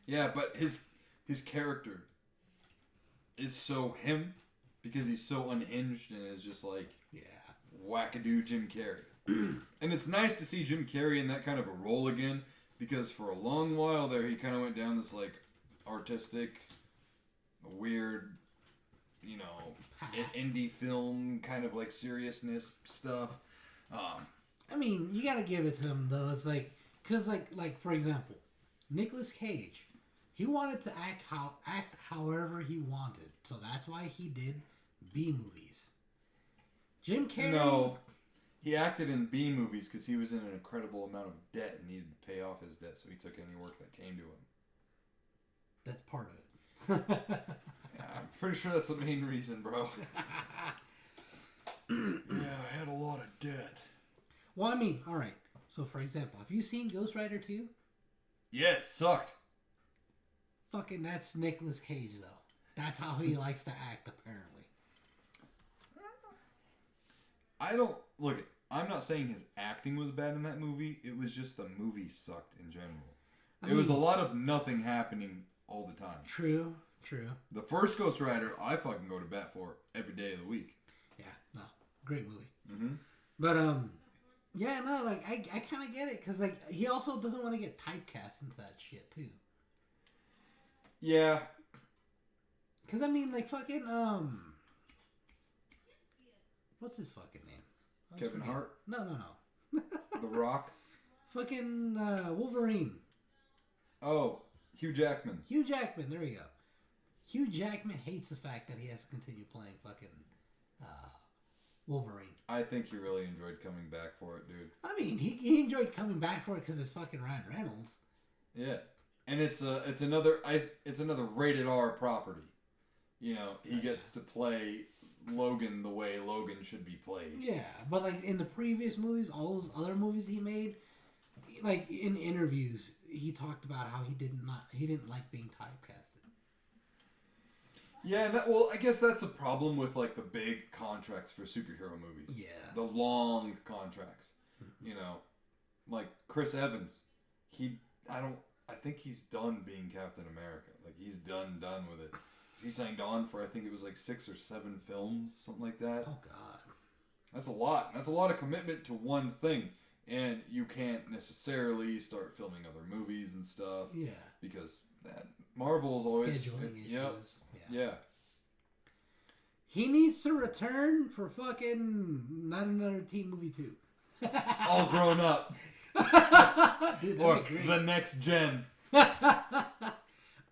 Yeah, but his character is so him because he's so unhinged and is just like wackadoo Jim Carrey. And it's nice to see Jim Carrey in that kind of a role again because for a long while there he kind of went down this like artistic, weird, you know, indie film kind of like seriousness stuff. I mean, you gotta give it to him though. It's like, cause like for example, Nicolas Cage, he wanted to act however he wanted, so that's why he did B movies. Jim Carrey. No, he acted in B movies because he was in an incredible amount of debt and needed to pay off his debt, so he took any work that came to him. That's part of it. Yeah, I'm pretty sure that's the main reason, bro. Yeah, I had a lot of debt. Well, I mean, all right. So, for example, have you seen Ghost Rider 2? Yeah, it sucked. Fucking, that's Nicolas Cage, though. That's how he likes to act, apparently. I don't... Look, I'm not saying his acting was bad in that movie. It was just the movie sucked in general. It was a lot of nothing happening all the time. True. The first Ghost Rider, I fucking go to bat for every day of the week. Yeah, no. Great movie. Mm-hmm. But, yeah, no, like, I kind of get it, because, like, he also doesn't want to get typecast into that shit, too. Yeah. Because, I mean, like, fucking, what's his fucking name? Kevin Hart? No. The Rock? Fucking, Wolverine. Oh, Hugh Jackman. Hugh Jackman, there we go. Hugh Jackman hates the fact that he has to continue playing fucking, Wolverine. I think he really enjoyed coming back for it, dude. I mean, he enjoyed coming back for it because it's fucking Ryan Reynolds. Yeah, and it's another rated R property. You know, he gets to play Logan the way Logan should be played. Yeah, but like in the previous movies, all those other movies he made, like in interviews, he talked about how he didn't like being typecasted. Yeah, well, I guess that's a problem with like the big contracts for superhero movies. Yeah. The long contracts. You know, like Chris Evans. I think he's done being Captain America. Like he's done with it. He signed on for I think it was like 6 or 7 films, something like that. Oh God. That's a lot. That's a lot of commitment to one thing. And you can't necessarily start filming other movies and stuff. Yeah. Because Marvel's always scheduling issues. Yep. Yeah. He needs to return for fucking not another teen movie 2. All grown up. Dude, that'd Or be great. the next gen.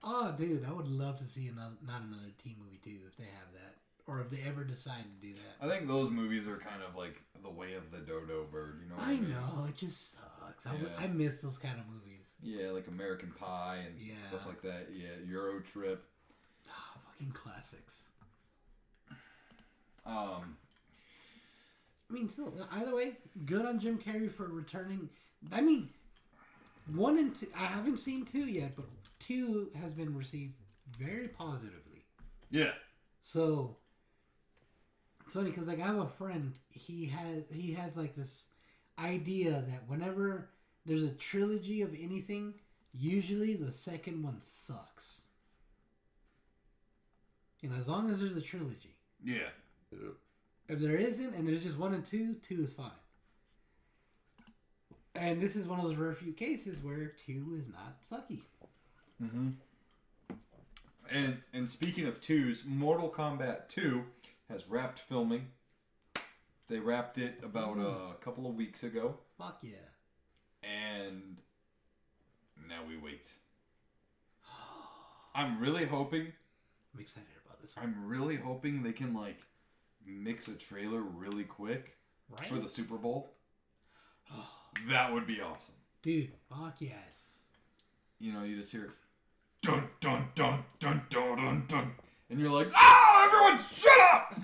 Oh, dude, I would love to see not another teen movie 2 if they have that. Or if they ever decide to do that. I think those movies are kind of like the way of the dodo bird, you know what I mean? know, it just sucks. Yeah. I miss those kind of movies. Yeah, like American Pie and stuff like that. Yeah, Euro Trip. Oh, fucking classics. Um, I mean, still, either way, good on Jim Carrey for returning. I mean, 1 and 2, I haven't seen 2 yet, but 2 has been received very positively. yeah. So, it's funny because like I have a friend. He has like this idea that whenever there's a trilogy of anything, usually the second one sucks. You know, as long as there's a trilogy. Yeah. If there isn't, and there's just 1 and 2, 2 is fine. And this is one of those rare few cases where 2 is not sucky. Mm-hmm. And speaking of 2s, Mortal Kombat 2 has wrapped filming. They wrapped it about a couple of weeks ago. Fuck yeah. And now we wait. I'm really hoping... I'm excited about this one. I'm really hoping they can, like, mix a trailer really quick for the Super Bowl. That would be awesome. Dude, fuck yes. You know, you just hear... Dun, dun, dun, dun, dun, dun, dun. And you're like, oh, everyone, shut up!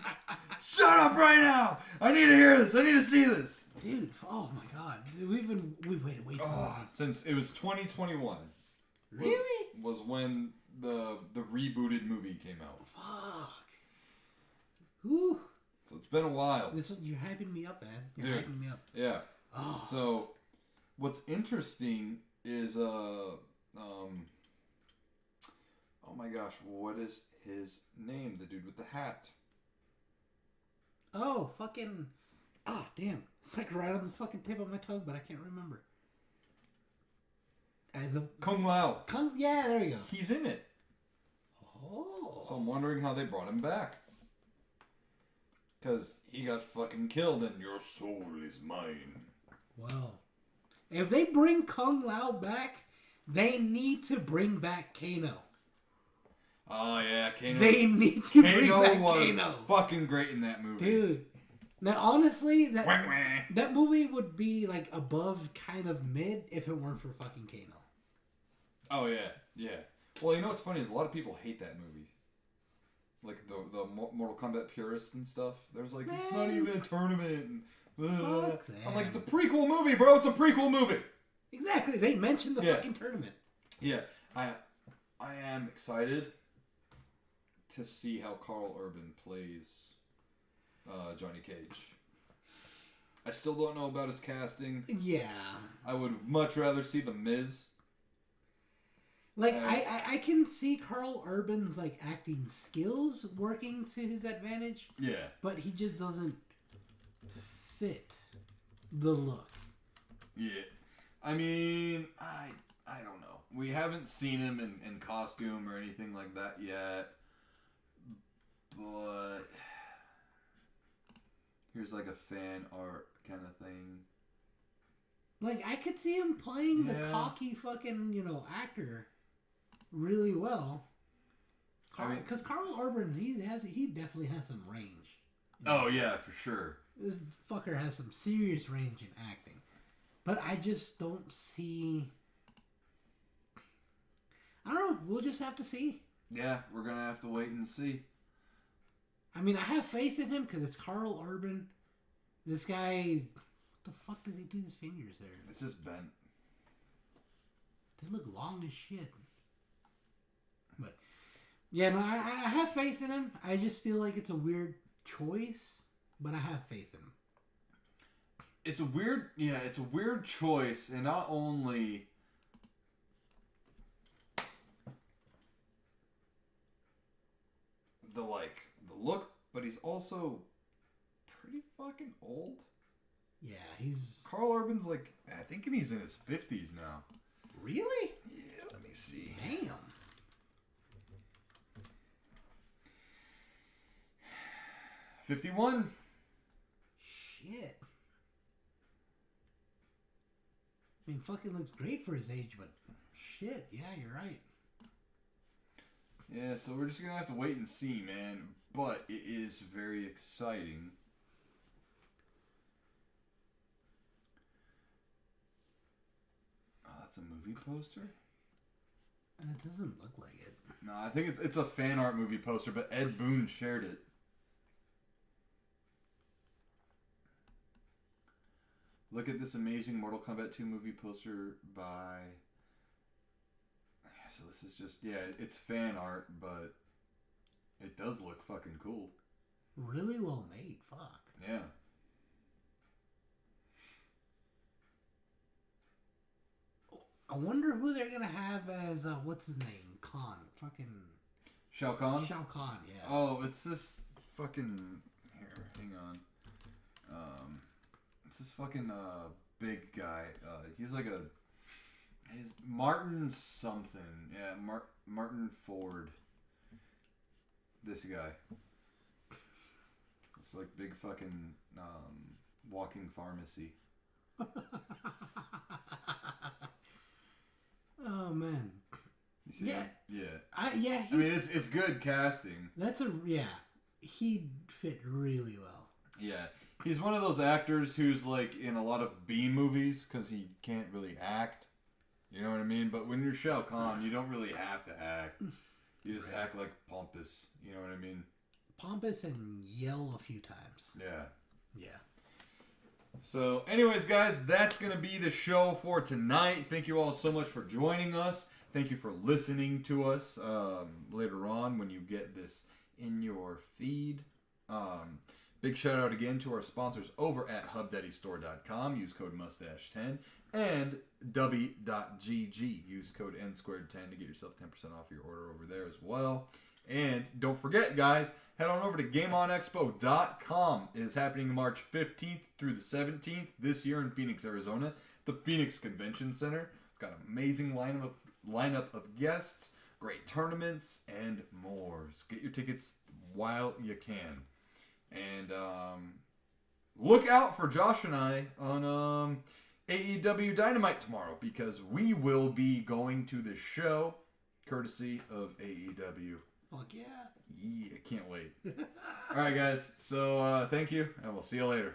Shut up right now! I need to hear this. I need to see this. Dude, oh my god. We've waited way too long. Since it was 2021. Really? Was when the rebooted movie came out. Fuck. Whew. So it's been a while. You're hyping me up, man. You're Dude. hyping me up. Yeah. Oh. So, what's interesting is oh my gosh, what is his name? The dude with the hat. Oh, fucking... Oh, damn. It's like right on the fucking tip of my tongue, but I can't remember. Kung Lao. Yeah, there you go. He's in it. Oh. So I'm wondering how they brought him back. Because he got fucking killed and your soul is mine. Wow. If they bring Kung Lao back, they need to bring back Kano. Oh yeah, Kano. They need to bring back was Kano. fucking great in that movie. Dude. Now, honestly, that movie would be like above kind of mid if it weren't for fucking Kano. Oh yeah, yeah. Well, you know what's funny is a lot of people hate that movie. Like the Mortal Kombat purists and stuff. There's like, it's not even a tournament. Fuck I'm like, it's them. a prequel movie, bro. It's a prequel movie. Exactly. They mentioned the fucking tournament. Yeah, I am excited to see how Carl Urban plays Johnny Cage. I still don't know about his casting. Yeah. I would much rather see The Miz. Like, I can see Carl Urban's, like, acting skills working to his advantage. Yeah. But he just doesn't fit the look. Yeah. I mean, I don't know. We haven't seen him in costume or anything like that yet. But here's like a fan art kind of thing. Like, I could see him playing the Yeah. cocky fucking, actor really well. Because Carl Urban, he definitely has some range. Oh, yeah, for sure. This fucker has some serious range in acting. But I just don't see... I don't know. We'll just have to see. Yeah, we're going to have to wait and see. I mean, I have faith in him because it's Carl Urban. This guy... What the fuck did they do his fingers there? It's just bent. They look long as shit. But Yeah, no, I have faith in him. I just feel like it's a weird choice, but I have faith in him. It's a weird choice, and not only the look, but he's also pretty fucking old. Yeah, he's... Carl Urban's like, I think he's in his 50s now. Really? Yeah, let me see. Damn. 51. Shit. I mean, fucking looks great for his age, but shit, yeah, you're right. Yeah, so we're just gonna have to wait and see, man. But it is very exciting. Oh, that's a movie poster? And it doesn't look like it. No, I think it's a fan art movie poster, but Ed Boon shared it. Look at this amazing Mortal Kombat 2 movie poster by... So this is just... Yeah, it's fan art, but it does look fucking cool. Really well made, fuck. Yeah. I wonder who they're gonna have as, what's his name? Khan. Fucking... Shao Kahn? Shao Kahn, yeah. Oh, it's this fucking... Here, hang on. It's this fucking big guy. He's like a... He's Martin something. Yeah, Martin Ford. This guy. It's like big fucking walking pharmacy. Oh, man. You see Yeah. him? Yeah. I mean, it's good casting. He'd fit really well. Yeah. He's one of those actors who's like in a lot of B movies because he can't really act. You know what I mean? But when you're Shao Kahn, you don't really have to act. You just act like pompous. You know what I mean? Pompous and yell a few times. Yeah. Yeah. So, anyways, guys, that's going to be the show for tonight. Thank you all so much for joining us. Thank you for listening to us later on when you get this in your feed. Big shout out again to our sponsors over at hubdaddystore.com. Use code mustache10 and w.gg. Use code NSquared10 to get yourself 10% off your order over there as well. And don't forget, guys, head on over to GameOnExpo.com. It is happening March 15th through the 17th this year in Phoenix, Arizona, the Phoenix Convention Center. Got an amazing lineup of guests, great tournaments, and more. Just get your tickets while you can. And look out for Josh and I on AEW Dynamite tomorrow because we will be going to the show courtesy of AEW. Fuck yeah. Yeah, can't wait. All right, guys. So thank you, and we'll see you later.